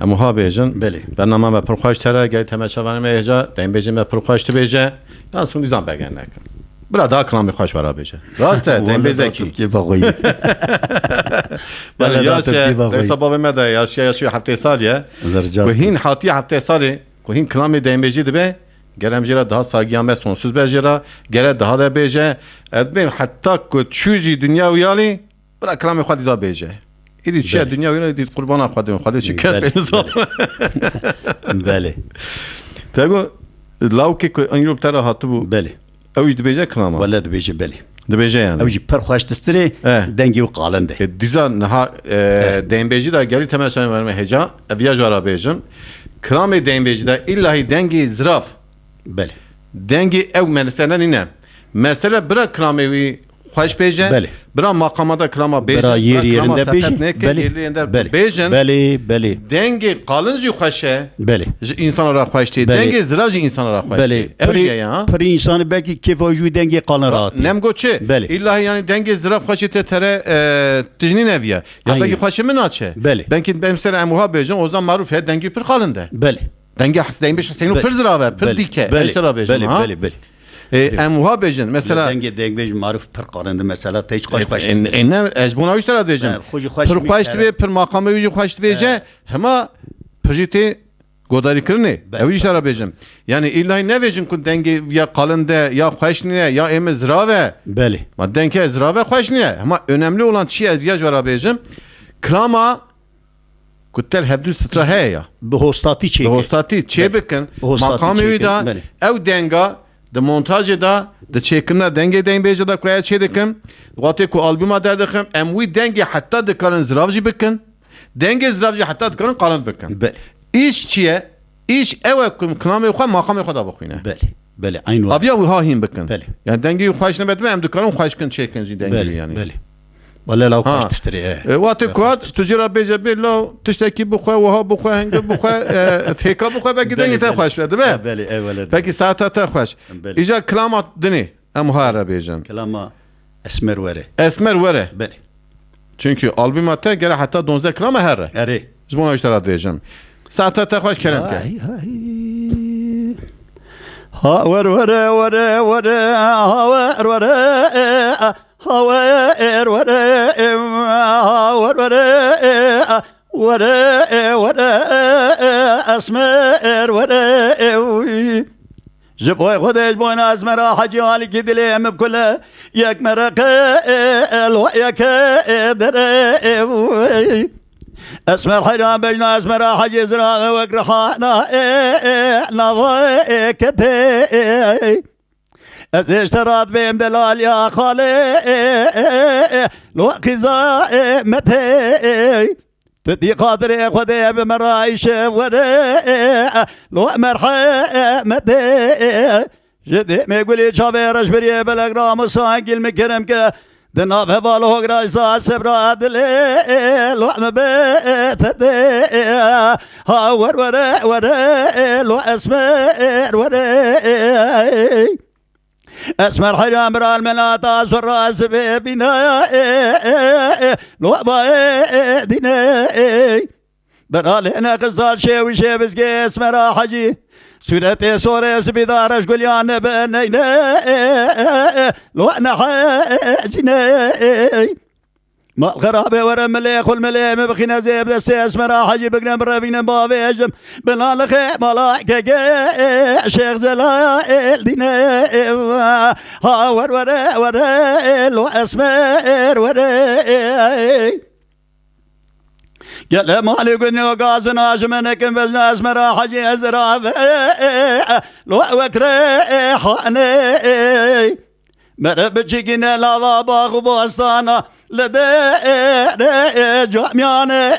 امو ها بیجن بله. برنامه ما پرخوش تره گری تماشاوان میجا دیم بیجن ما پرخوش تو بیجه یا سون دیزان بگن نکن برا دا کلام خوش ورا بیجه راسته دیم بیزکی كيف بغوي بله ولا یاش داتم كيف بغوي سبب مده یاش هفته سالیه زرجات کوهین حاتی هفته سالی کوهین کلام دیم بیجی دبه گرم جرا daha ساگیان به sonsuz بجرا گره daha da بیجه ادبیم حتی که چوجی دنیا ویالی برا کلام خود دیزا بیجه ایدی چیه بله. دنیا ویالی دید قربان خودم خودی چی کس بله. بینزا بله تگو لاوکی که انگروب تره هاتو بو بله اوش دبیجه کلاما ولا دبيجي بله دبیجه yani اوجي پر خوش تستري دنگي وقالن ده دیزا نها دیم بیجی دا گری تماشا verme heca eviyaj vara بیجم کلام دیم بیجی دا illahi dengi zraf بله dengi ev mesela nine mesela bırak klamevi hoş beje Beli. bırak makamada klama beje برا يري يرنده بيجي beli بله yerinde bejen بله بله dengi kalınca hoşe بله insanlara hoş değil Beli. dengi zravcı insanlara hoş بله değil evje ya پر انسان بکی كيف وجود دنگي قالن رات nem goçe Beli. illa yani dengi zrav hoşe tere tijnin eviye ya Aynen. belki hoşe min açe Beli. belki ben mesela emuha bejen o zaman maruf he dengi pir kalındı بله dengi hasdayım beş senu Beli. pir zrave pir بله dike بله eştera bejen بله ha بله بله emuha bejen mesela دنگي دنگ بيج معروف پر قالن مثلا تيج خوش خوش نه اجبونا وش ترى ديجن خوش خوش پر خوش تبي پر مقام ويجي خوش تبيجه هما پروجيتي گوداری کرنه اویش ترى بيجم يعني الا نه ويجن كن دنگ یا قالنده ya خوش نه ya ام زراوه بله ما دنگ زراوه خوش نه ama önemli olan çi ihtiyaç var bيجم klama kutel hevdül stra he ya بهوستاتي شيء hostati çe bikin Hostati makam çekin, da beli. ev denga de montajı da de çekimler denge beje da koya çe dikim vate ku albüma derdikim emwi denge hatta de karın zravji bikin denge zravji hatta de karın qalın bikin بله iş çiye iş ev kum klame xwa makam xwa da bakıyna بله بله عين واحد avya wi ha hin bikin Beli. yani denge xoş ne betme em de karın xoşkin çekin ji denge بله yani بله ولا لو ها. خوش تستري وقتی کات تجربه بیجه بیلو تشتکی بخواه و ها بخواه هنگ بخواه تیکا بخواه بگی دنگی تا خوش بده به بله ولد پکی ساعتا تا خوش بله. ایجا کلامات دنی ام ها را بیجن كلام اسمر وره اسمر وره بله çünkü albümatta göre hatta 12 klama her اري zbona işler diyeceğim ساعتا تا خوش کرم که ها ور ور ور ور ها ور ور ها ور ور ور ور ور اسمر ور جبوي خدش بوين اسمر حجي عليك دليم بكله ياك مرق الوياك در اسمر حيران بجنا اسمر حجي زراغ وقرحانا نظي كتي از اشترات بهم دلال يا خالي لو قزا متي تدي قادري خدي بمرايش وري لو مرحمتي جدي ما يقولي شافي رشبري بالاقرام الصاق المكرم كه دناف هبالو غرايزا سبراد لي لو مبتدي ها ور ور ور لو اسمر ور اسمر حرام برا المناط ازور راس بينا لو بايدنا برا لنا قزال شي وشي بسقي اسمر حجي سورتي سوريس بدارش قليان بنينا لو انا حاجنا ما الغرابة ورا مليخ والمليم بخينا زيب لسيس مرا حجي بقنا برافينا بابيجم بنا لخي ملايكة شيخ زلائل دينا ها ور ور ور لو اسمر ور قال مالي قلني وقازنا عجمنك بزنا اسمر حجي ازراب لو وكري حاني مرب چگینه لاوا باغ و باستانا لده جامیانه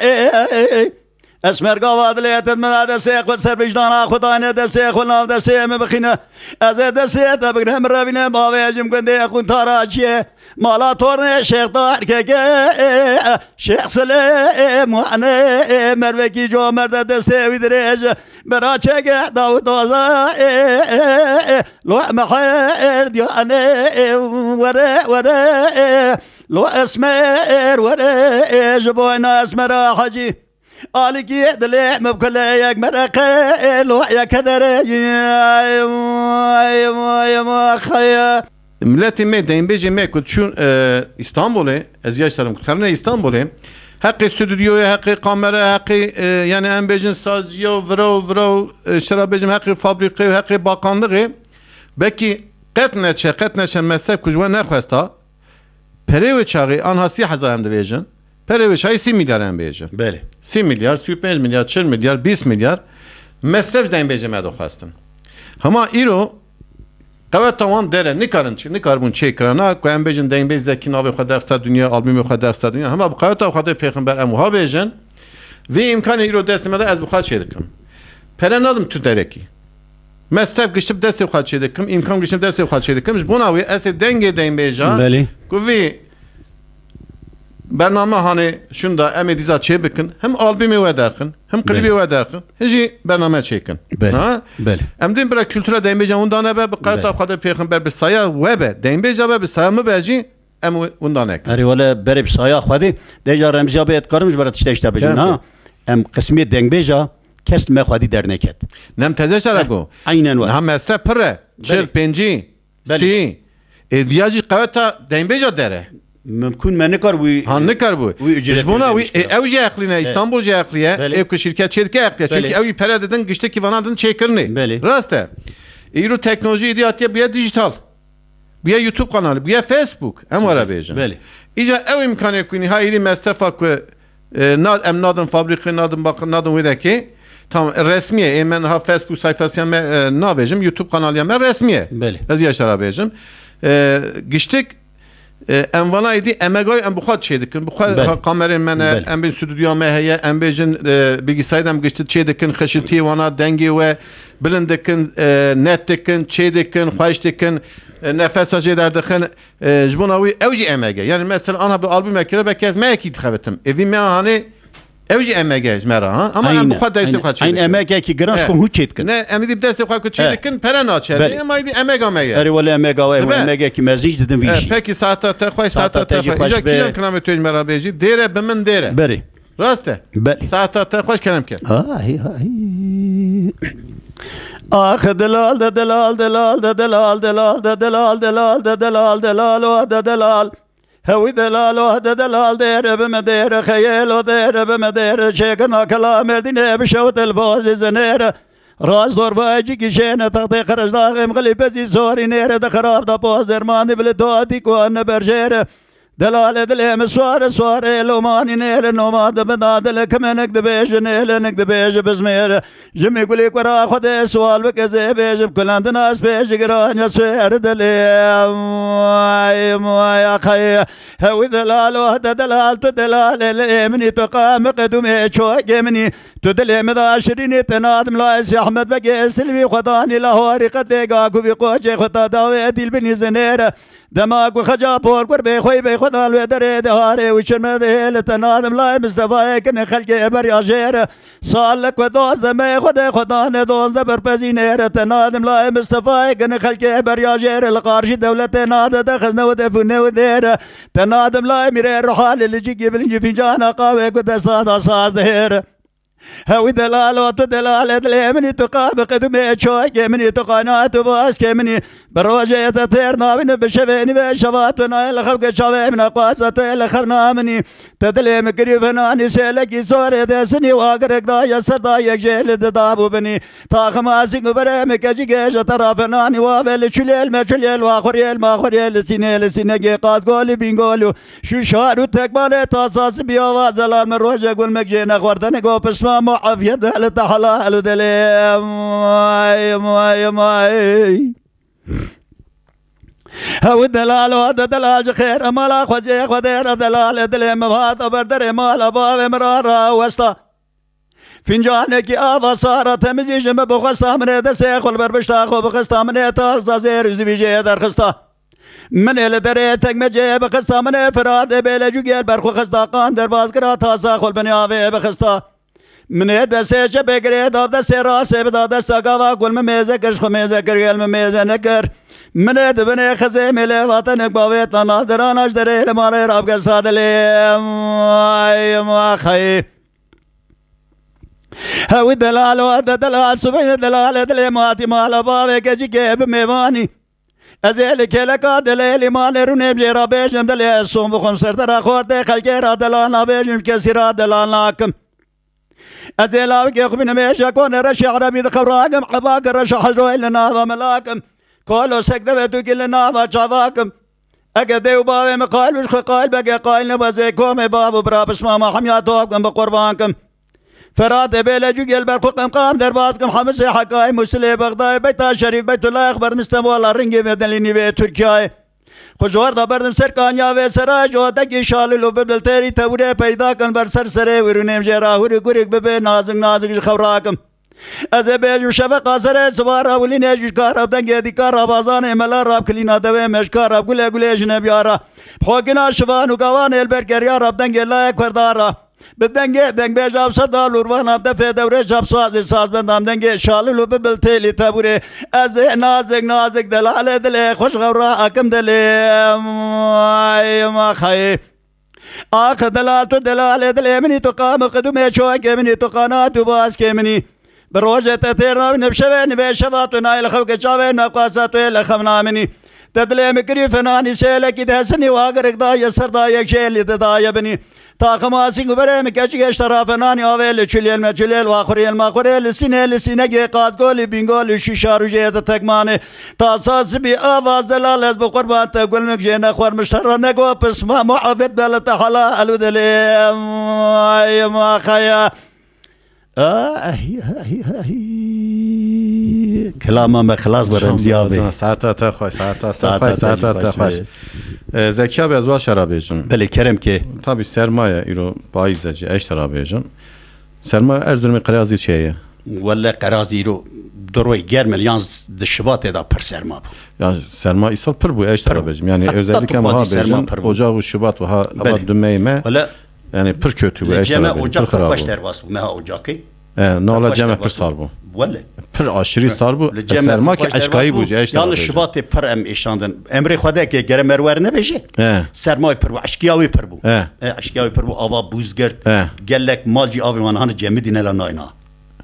اسمر قواد ليت من هذا سيخ والسر وجدان خدان هذا سيخ والناف هذا سيخ مبخينا از هذا سيخ تبقى هم ربنا باويجم كنت يكون تراجي مالا تورن شيخ طاهر كيكي شيخ سليم وانا مروكي جو مرد دسي دريج برا شيخ داو دوزا لو محير دياني ورا لو اسمر ورا جبونا اسمر حجي آلكي دلي مبكليك مرقي لو يا كدر يا خيا ملت می دین بیجی می کد چون İstanbul'e از yaşlarım kurtarına İstanbul'e hakkı stüdyoya hakkı kamera hakkı yani en bejin sazyo vrov şarabejim hakkı fabrikayı hakkı bakanlığı belki qetneçe mezhep kujwa nekhwesta perev çağı anhasi hazam dibêjin perev çağı 30 milyar em bêjin بله 30 milyar 35 milyar 40 milyar 20 milyar mezhep dên bêjim me doxwestin hema îro قوت تمام داره نکارن چی نکاربون چه کرنا که ام بیشن دین بیش زکی ناوی خود درست دنیا آلبوم خود درست دنیا همه بقایت خود پیغمبر اموها بیشن و امکان ایرو دست مده از بخواد چه دکم پرن ندم تو درکی مستف گشتم دست بخواد چه دکم امکان گشتم دست بخواد چه دکم بوناوی از دنگ دین بیشان بله کوی برنامه هانی şunda emediza çe bikin hem albümü ve derkin hem klibi ve derkin hici برنامه çekin بله بله emdin bira kültüre değinbece ondan ebe bıqayta xada peygamber bir saya webe değinbece be bir saya mı beji em ondan ek اری ولی بره بسایا خودی دیجا رمزیا بیت کارمش برات اشته بجن ها ام قسمی دنگ بیجا کس ما خودی در نکت nem teze şarago aynen var hem mesle pire çer penci Beli. si viyaji qawata değinbece dere ممکن من نکار وی han ne kar bu وی ücret buna ödemiş kadar. ev jehline İstanbul jehliye Beli. ev ku şirket çünkü Beli. ev pere dedin gişte ki vanadın çekirni Beli. raste İro teknoloji idiyatiye bir dijital bir YouTube kanalı bir Facebook em var bejin بله İca ev imkanı kuni hayri mestefa ku nad em nadın fabrika nadın bakın nadın vedeki tam resmiye emen ha Facebook sayfası me navejim YouTube kanalı me resmiye بله az yaşar bejim giştik envana idi emegay em buxat çedikin buxat Beli. kamerin mene Beli. em bin stüdyo me heye em bejin bilgisayardan gişti çedikin xeşiti wana dengi ve bilindikin nettikin çedikin xaştikin nefes ajederdikin jbunawi evji emege yani mesela ana bir albüm ekire bekez me ekid xabetim evi me hani evji emege jmera ha ama em buxat dayısı xat این امک کی گرانش کو هوچیت کن ne em idi desti xat çedikin peren açer Beli. ama idi emege mege اری ولی امک او Tabii. امک کی مزیج dedim ویش peki saata te xoy saata te Saata te xoy xoş ja be. kilan kilometre mera beji dere bimin dere بری raste بله saata te xoş kelam ken آی آخ دلال دلال دلال دلال دلال دلال دلال دلال دلال دلال هوي دلال دلال دير بمدير خيال ودير بمدير شيكنا كلام دينه بشوت البوز زنير راز دور باجي كشينا تغطي خرج داغم غلي بزي زوري نير دخراب دا بوز درماني بلدواتي كوان برجير دلال دلهم سوار لو ماني نيل نوماد بداد لك منك دبيج نيل نك دبيج بزمير جمي يقولي ورا خد سوال بكزي بيج بكل عند ناس بيج قران يسير دلهم يا خي هوي دلال وهد دلال تدلال مني تقام قدمي شوق مني تدلهم داشريني تنادم لايس احمد بقي سلمي خداني لاهوري قد قاكو بقوجي خطا داوي ديل بني زنير دماغ وخجا بور قربي خوي بي خدال ودري دهاري وشرمدي لتنادم لاي مستفاي كن خلقي بريا جير صالك ودوز ما خدان دوز بربزينير تنادم لاي مستفاي كن خلقي بريا جير القارش دولة نادى دخزنا ودفن ودير تنادم لاي ميري الرحال اللي جيجي بالنجي فنجانا قاوي قد صاد صاص دهير هوي دلال وتدلال دلمني تقاب قدمي شوي مني تقانات باس كمني بروجه تثير نابن بشفيني بشفاتنا الخلق شوي من قاسة الخبنا مني تدلم قريبنا نسلك سوري دسني واقرك دا يسر دا يجيل دابو بني طاقم اسق برمك جيجش طرفنا وابل شليل ما شليل واخريل ما خريل سينه قاد قولي بينقولو شو شارو تكمال تصاص بيواز الان روجه قول مكجينا خوردن قو بسما معافية لتحلال دليم ماي هو الدلال وهذا دلال خير مالا خوزي خدير دلال دليم هذا بردر مالا باب مرارا وسطا fincaneki ava sara temizleyeceğime bu kastamine derse kol berbişta kol bu kastamine tazza zerüzü viceye der kısta. من الدره تکمجه بخستا من فراد بله جوگل برخو خستا قان در بازگرا تازا خل بنیاوه بخستا من دسته چه بگره داب دسته راسه بدا دستا گاوا گل میزه کرش خو میزه کر گل میزه نکر من دبنه خزه مله وطن باوه تنا دران اش دره لمال راب گل سادله ای ما خی هاو دلال و دلال سبحان دلال دل ماتي مال باوه کجی که بمیوانی ازل کلکا دلیل مال رو نبجرا بیشم دلی سوم بخون سردرا خورده خلقی را دلانا بیشم کسی را دلانا کم ازل آوکی خبین میشا کون رش عربی دخوراکم عباک رش حضرو ایلنا و ملاکم کولو سکده و تو کلنا و چاواکم اگه دیو باوی مقال وش خقال بگه قایل نبازه کوم بابو برا بسما ما حمیاتو اکم بقربانکم فراد بيلا جوجل برقم قام دربازكم حمص حكاي مسلي بغداد بيت شريف بيت الله اخبر مستوى الرنجي مدني في تركيا خجور دا بردم سركان يا و سراج ودك شال لو ببلتري توري پیدا كن بر سر سره ورنيم جرا هوري كوريك ببي نازك نازك خبراكم از بیجو شفق سر سوار اولین اجوش کار اب دنگ دی کار بازان ملا راب کلینا دوی مشکار اب گله گله جنب یارا خوگنا شوان و گوان البر گریا راب دنگ لا کردارا بدنگ دنگ بیجاب صدال وران اب دفع دوره جاب ساز ساز بندام دنگ شال لو ببلتلی تبوره از نازک نازک دلال دل خوش غورا اکم دل ما خی آخ دلال تو دلال دل منی تو قام قدوم چوک منی تو قنات باز که منی بروجه تثيرنا نبشبه نبشبات ونايل خوك جاوه نقاسات لخمنا مني تدلي مكري فناني سيلك دهسني واقرك دا يسر دا يكشيل دا يبني تاقم آسين قبره مكاچي اشترا فناني آوه چليل مچليل واخوريل ماخوريل لسينه قاد قولي بينقول شيشا رجيه تكماني تاساس بي آواز دلال از بقربان تقول مكجي نخور مشترا نقو بسما محافظ دلت حلا الودلي ما خيا کلام ما خلاص برم زیابه ساعت خوش ساعت خوش زکیا به ازوا شرابیجن بله کرم که tabi sermaye euro bayizacı eş tarabiyecin sermaye Erzurum'un qarazi çeye ولا قرازی رو دروی گرمل یانز دشبات دا پر سرما bu. Ya sermaye isal pır bu eş tarabiyecim yani özellikle ha bejin Ocak ve Şubat ve ha ama dümeyme yani pır kötü bu eş tarabiyecim Ocak kaç der vas bu meha Ocak'ı ne ola cema pır sar bu ولا pır aşırı sar bu serma ki aşkayı bu eş tarabiyecim yalnız Şubat per em eşandın emre xwede ki gerem merwer ne beje sermaye per bu aşkiyavi per bu aşkiyavi per bu ava buzgert gellek malci avman hani cemi dinela nayna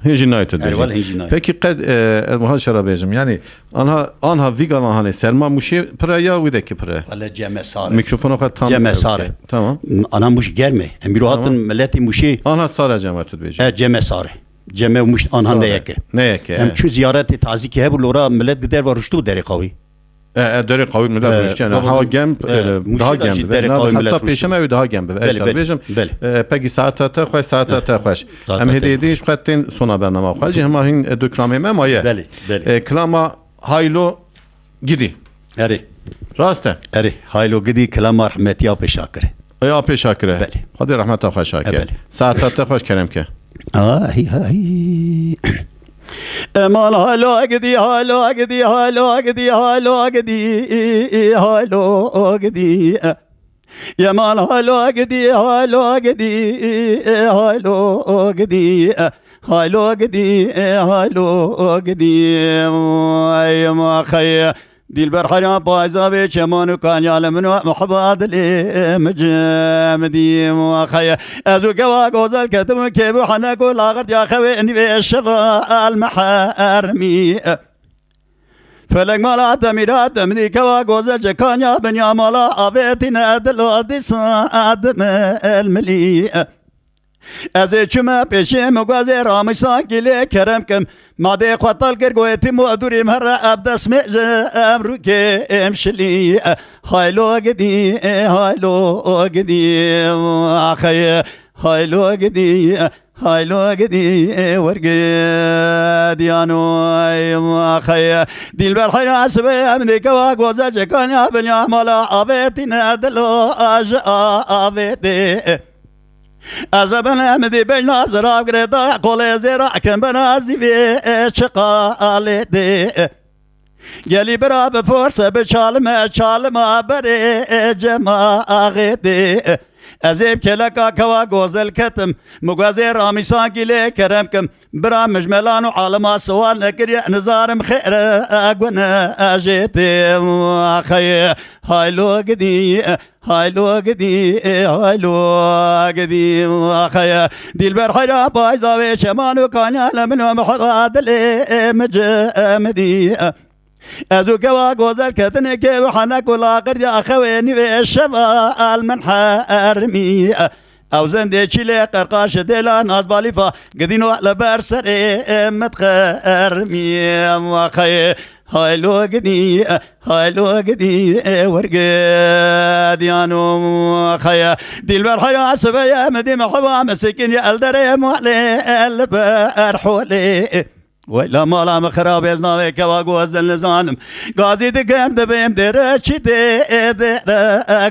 Hicinayet edeceğim. Peki kad muhal şarabiyecim yani anha vigalan hani serma muşi para ya videki para. Valla cemesare. Mikrofonu kad tam. Cemesare. Tamam. Ana muş gelme. Emiruhatın milleti muşi. Anha sara cemaat edeceğim. Cemesare. Ceme muş anha ne yeke. Ne yeke. Hem şu ziyareti tazik he bu lora millet gider var rüştu deri qavi. Deri qavi millet rüştu yani hava gem daha gem. Hatta peşeme daha gem. Eşarbiyecim. Peki saatata xoş saatata xoş. Em hediyediş qattin sona bernama xoş. Hem hin dökrame me maye. Beli. Klama haylo gidi. Eri. Raste. Eri. Haylo gidi klama rahmeti ya peşakire. Ya peşakire. Beli. Hadi rahmeta xoş şakir. Saatata xoş keremke. Ay. Eman halo gidi halo gidi halo gidi halo gidi halo gidi Yaman halo gidi halo gidi halo gidi halo gidi halo gidi ay ma khaya دلبر حرام بازابي چمانو كان يعلمنو محباد لي مجمدي وخيا ازو قوا غوزل كتم كيبو حنكو لاغر يا خوي اني الشغال محرمي فلك مالا تميرات مني كوا غوزل كان يا بنيا مالا ابيتنا دلو دساد الملي از چما پیشم گوزه رامش ساکیله کرم کم ماده قتال کر گویتی مودوری مهر ابدس مج امرو که امشلی هایلو گدی آخی هایلو گدی ورگدیانو آخی دلبر حیاس به امنی کوا گوزه چکان یا بنیا مالا آبتی ندلو آج آبتی أزربن أمدي بين ناظر أقردا قول زرا كم بنازي في شقال دي يلي برا بفرصة بشالما بري جما غدي أزيب كلكا كوا غوزل كتم مغازي رامي سانكي كرمكم برا مجملان وعالما سوال نكري نزارم خير أقونا أجيتي أخي هاي لو قدي أخي ديل برحيرا بايزا وشمان وكان لمن محقاد لي مجمدي أزو كوا غوزل كتن كي وحنا كلا قرد أخويني بالشفا المنحرمي أو زندي تشيلي قرقاش ديلا ناس باليفا قدينو على برسري متخرمي وخي هاي لو قدي ورقاد يانو خيا ديل برحيا سبيا مدي محبا مسكين يا الدري موالي البرحولي ولا مالا مخراب يزناوي كوا غوزن لزانم غازي دكم دبيم درشي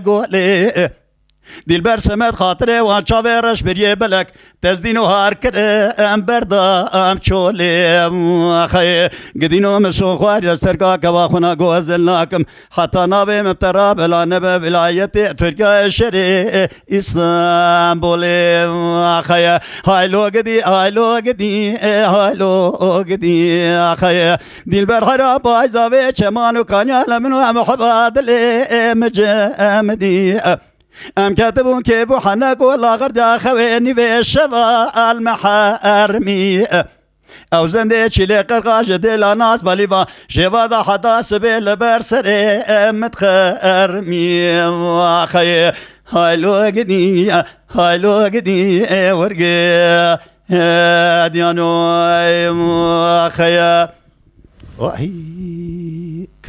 قولي دل بر سمت خاطره وان چاورش بریه بلک تزدینو هار کرم بردام چولیم خی گدینو مسو خوار سرکا کوا خنا گوزل ناکم حتی نابه مبترا بلا نبه ولایت ترکیه شری اسطنبولیم خی هایلو گدی خی دل بر خرا بایزاوی چمانو کانیا لمنو محبا دلی مجمدی أم كاتبون كيف وحنا كولا غرد خويني بالشفا المحارمي أو زندي تشيلي قرقاش ديلا ناس باليفا شفا حدا سبيل برسري متخرمي وخي هايلو قدي ورقي ديانو خيا وحي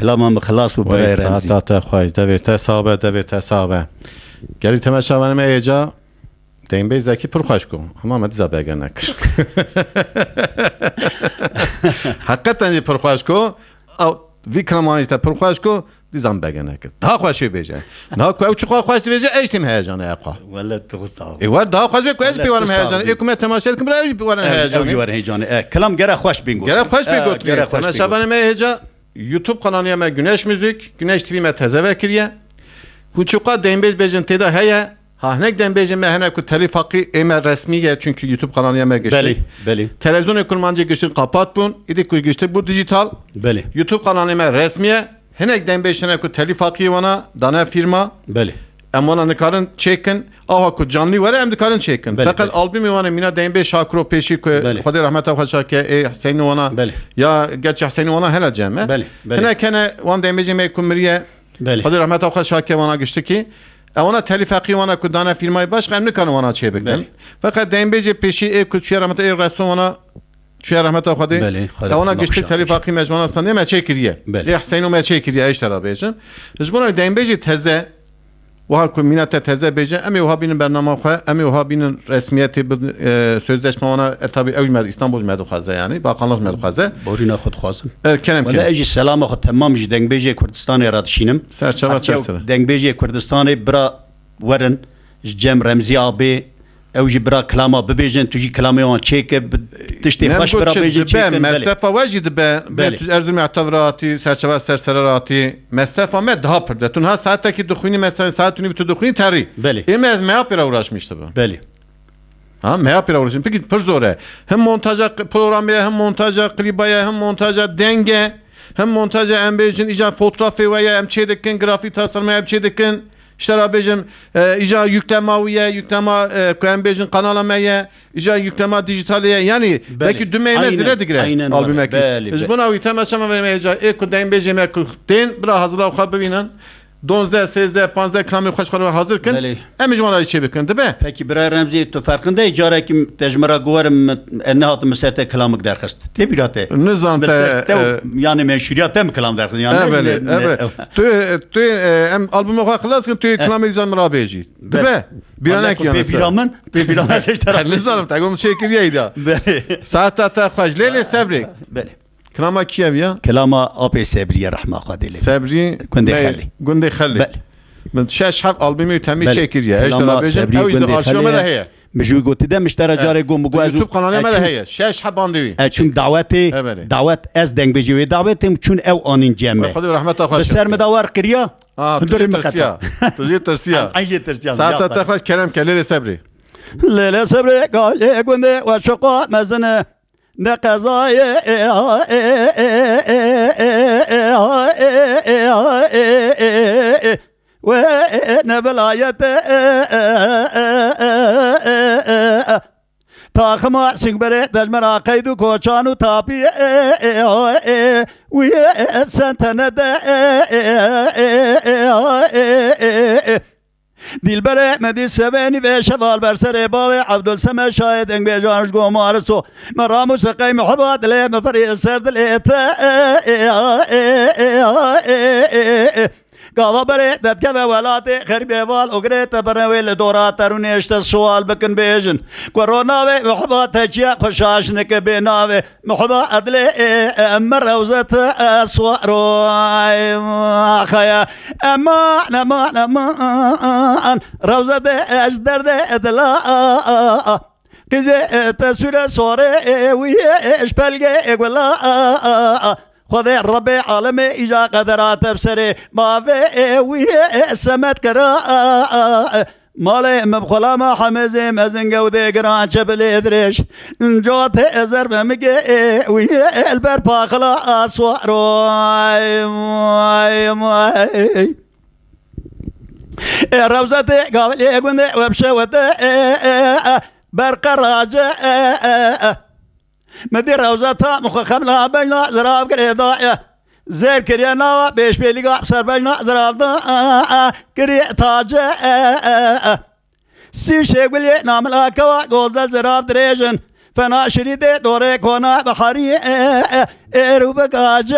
كلام خلاص وبرای ساعت خواهی دویت صابه گلی تماشا ونم ایجا دیم بی زکی پر خوش کن اما مدی زبه اگر نکر حقیقتا دی پر خوش کن او وی کلمانی تا پر خوش کن دیزم بگه نکر daha خوشی بیجه نه کوی چقدر خوش بیجه ایشتیم هیجانه اقا ولا تغصب ایوار daha خوش بی کویز بیوارم هیجانه ایکم تماشا کن برای بیوارم هیجانه کلام گره خوش بینگو گره خوش بیگوت تماشا ونم ایجا YouTube kanalıma Güneş Müzik, Güneş TV'me teze vekiriye. Huçuqa dembej bejin teda heye. Hahnek dembejin mehene ku telif hakkı emer resmiye çünkü YouTube kanalıma geçti. Beli. Televizyon kurmancı geçti kapat bun. İdi ku geçti bu dijital. Beli. YouTube kanalıma resmiye. Henek dembejine ku telif hakkı vana dana firma. Beli. Em vana nikarın çekin. Aha ku canlı var em nikarın çekin. Fakat albümü vana mina dembej şakro peşi ku. Hadi rahmet avhaşa ke Hüseyin vana. Ya gerçi Hüseyin vana hele cemme. Henek hene van dembejime kumriye. Hadi rahmet avhaşa ke vana geçti ki. Ona telif hakkı vana ku dana firmayı başka em nikarın vana çebekin. Fakat dembeje peşi ev ku çüye rahmet resim vana. Çüye rahmet avhadı. Ona geçti telif hakkı mecmuanasından ne çekiriye. Hüseyin me çekiriye iştara bejin. Jbuna dembeje teze وها كمينات تزه بيجه امي وها بين برنامج خو امي وها بين رسميات sözleşme ona tabi evmedi İstanbul medu khaze yani bakanlık medu khaze borina khod khazım kenem wala eji selama khod tamam ji dengbeje Kurdistan eradişinim serçava serçava dengbeje Kurdistan bira warin Cem Remzi abi او جي برا كلامه ببيجن تجي كلامه وان تشيك تشتي خش برا بيجن تشيك مصطفى واجد به ارزم اعتباراتي سرچوا سرسراتي مصطفى ما daha pırda tun ha saatteki dukhuni mesela saatini bitu dukhuni tari emez me yapıra uğraşmıştı bu beli ha me yapıra uğraşmış peki pır zor hem montaja programya hem montaja klibaya hem montaja denge hem montaja embejin icra fotoğrafı veya hem çedekin grafik tasarımı hem çedekin İşte abicim icra yükleme kuembejin kanalamaya icra yükleme dijitaliye yani belki düğmeye zile digre albüme ki biz buna uytamaşama vermeyeceğiz ekudembejim ekudin bira hazırla ukad bevinen 12 13 15 kramı hoş kadar hazırken emicmana içe bakın değil mi? Peki bir Remzi tu farkında icra kim tecmara guvarım enhat mesete kelamık derkast. Tebirate. Nizam yani meşhuriyat tem kelam derkast. Yani evet. Tu em albümü xalas ki tu kelamı izan rabeji. Değil mi? Biranek yani. Biramın seçtar. Nizam tagum şekiliydi. Saat ta xajlele sabri. Beli. Kelama Kiev ya? Kelama abi Sebriye rahma kadeli. Sebri Günde Xalli. من شش هفت آلبومی تمی شکریه. اشترا بیشتر. اوج در آرشیوم ده هیه. مجوی گوتی ده مشترا جاره گو مگو از YouTube kanalı mele heye. Şeş habandıyı. چون دعوتی Evet. دعوت از دنگ بجوی دعوتیم چون او آنین جمعه Hadi rahmet Allah. بسر مدوار کریا Tuji tersiya. Tuji tersiya. Aynı tersiya. Saat tekrar Kerem Kelleri Sabri. Lele sabri gale günde ve şoka mezene ne kazayı ve ne velayete takıma singbere dezmera kaydu koçanu tapi ve sentene de Dilbere medi seveni ve şeval bersere bave Abdülseme şahiden be canş gomarso meramu sekay muhabbat le mefri serdil Gava bere detke ve velate khirbe val ogre tabere ve dora tarune işte sual bakın bejin korona ve muhabbat heciya khoshash neke bena ve muhabbat adle emmer ravzat aswaro khaya aman ravzat ejderde edla Kıze tesüre sore eş belge egvela خذ ربي عالمي إجا قدرات بسري ما في سمت كرا مالي مبخلا ما حمزي مزن قودي قران شبلي دريش جوت ازر بمجي البر باقلا اسوار روزتي قابل يقول وبشوتي برقراجة مدير روزتا مخخم لا بينا زراب كريدا زير كريا نوا بيش بيليغا سر بينا زراب دا كري تاج سي شيغلي ناملا كوا غوزل زراب دريجن فنا شريده دوري كونا بحري روبكاج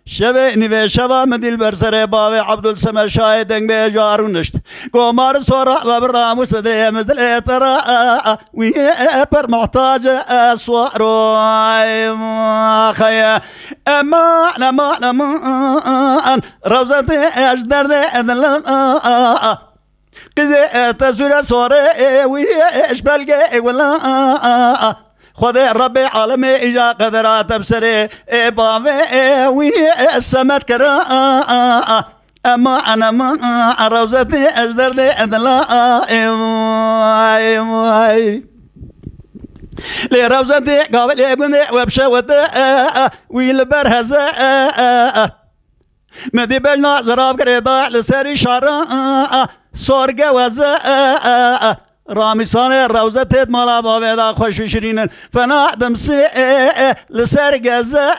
شبه نوی شبه مدل برسره باوی عبدالسمه شاهدن به جارونشت گمار سورا و براموس ده مزل اترا وی پر محتاج اسوارو خیا امان روزت اجدر ده ادل قزه تزور سوره وی اشبلگه ولا خذ ربي عالمي إجا قدرات بسري بامي وي السمت كرا أما أنا ما روزتي أجدر دي أدلا لي روزتي قابل يبني وبشوت ويل برهزة مدي بلنا زراب كريدا لسري شارا صورة وزا رامسانه روزه تد مالا باویدا خوش شیرین فنا دمسی لسر گزه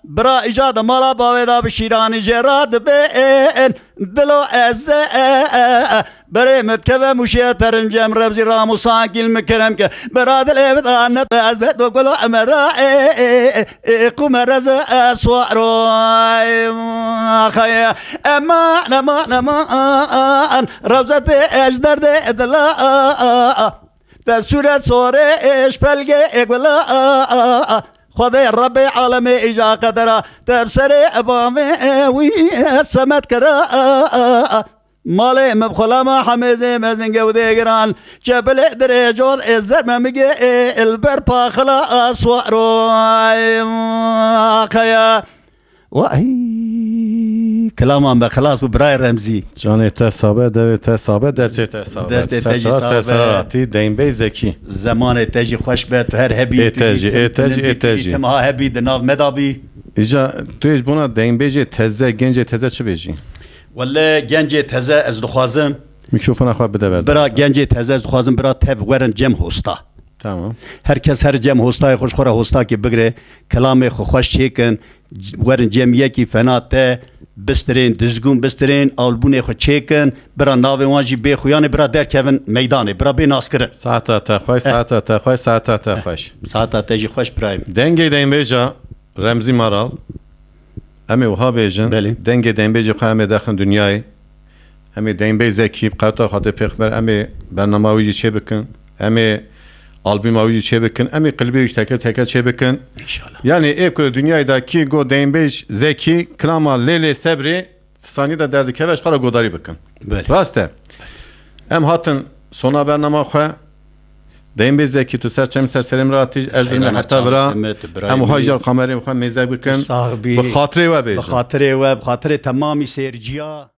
برا ایجاد مالا باویدا بشیرانی جراد بین دلو از برای متکوه موشیه ترنجم ربزی راموسان کل مکرم که براد لیبت آنه بعد دو کلو امرا قوم رز اسوارو خیه امان روزت اجدر ده ادلا تسورت سوره اش پلگه اگولا خدای رب عالم ایجا قدره تبصر ابامه وی سمت کرا مالی مبخلا ما حمیزه مزن گوده گران جبل درجات ازر ممگه البر پاخلا اسوارو خیا وای کلامان به خلاص برای رمزی Canı tesabı de tesabı deste tesabı. Deste teci sabı. Deynbey zeki. زمان تجی خوش به تو هر هبی اتجی تما هبی دناو مدابی İca tu hiç buna deynbeyce teze gence teze çi beji. ولی گنج تزه از دخوازم Mikrofona xwa bide ver. برا گنج تزه از دخوازم برا تف ورن جم هستا Tamam. herkes her cem hostay خوش خورا هستا کی بگره کلام خو خوش چیکن ورن جمعیه کی فناته بسترین دزگون بسترین آلبونه خو چیکن برا ناوی وانجی بی خویان برا در کون میدانه برا بی ناس کرن Saata te xoş. ساعتا تجی خوش برایم Denge deynbeyca Remzi Maral. Emi uha bejin. Beli. Denge deynbeyci qayme daxın dünyayı. Emi deynbey zeki qata xate peygamber emi bernamavici çe bikin. Emi albümavici çe bikin. Emi qilbi iş teker teker çe bikin. İnşallah. Yani ev dünyadaki go deynbej zeki klama lele sebri sani da derdi keveş qara godari bikin. Beli. Raste. Em hatın sona bernama xwe Deyim be zeki tu ser çem ser serim rati Erzurumê heta bira hemû hajal kamerên xwe mêze bikin Sahibi bi xatirê we bêjin. بخاطر و بخاطر تمامی سرجیا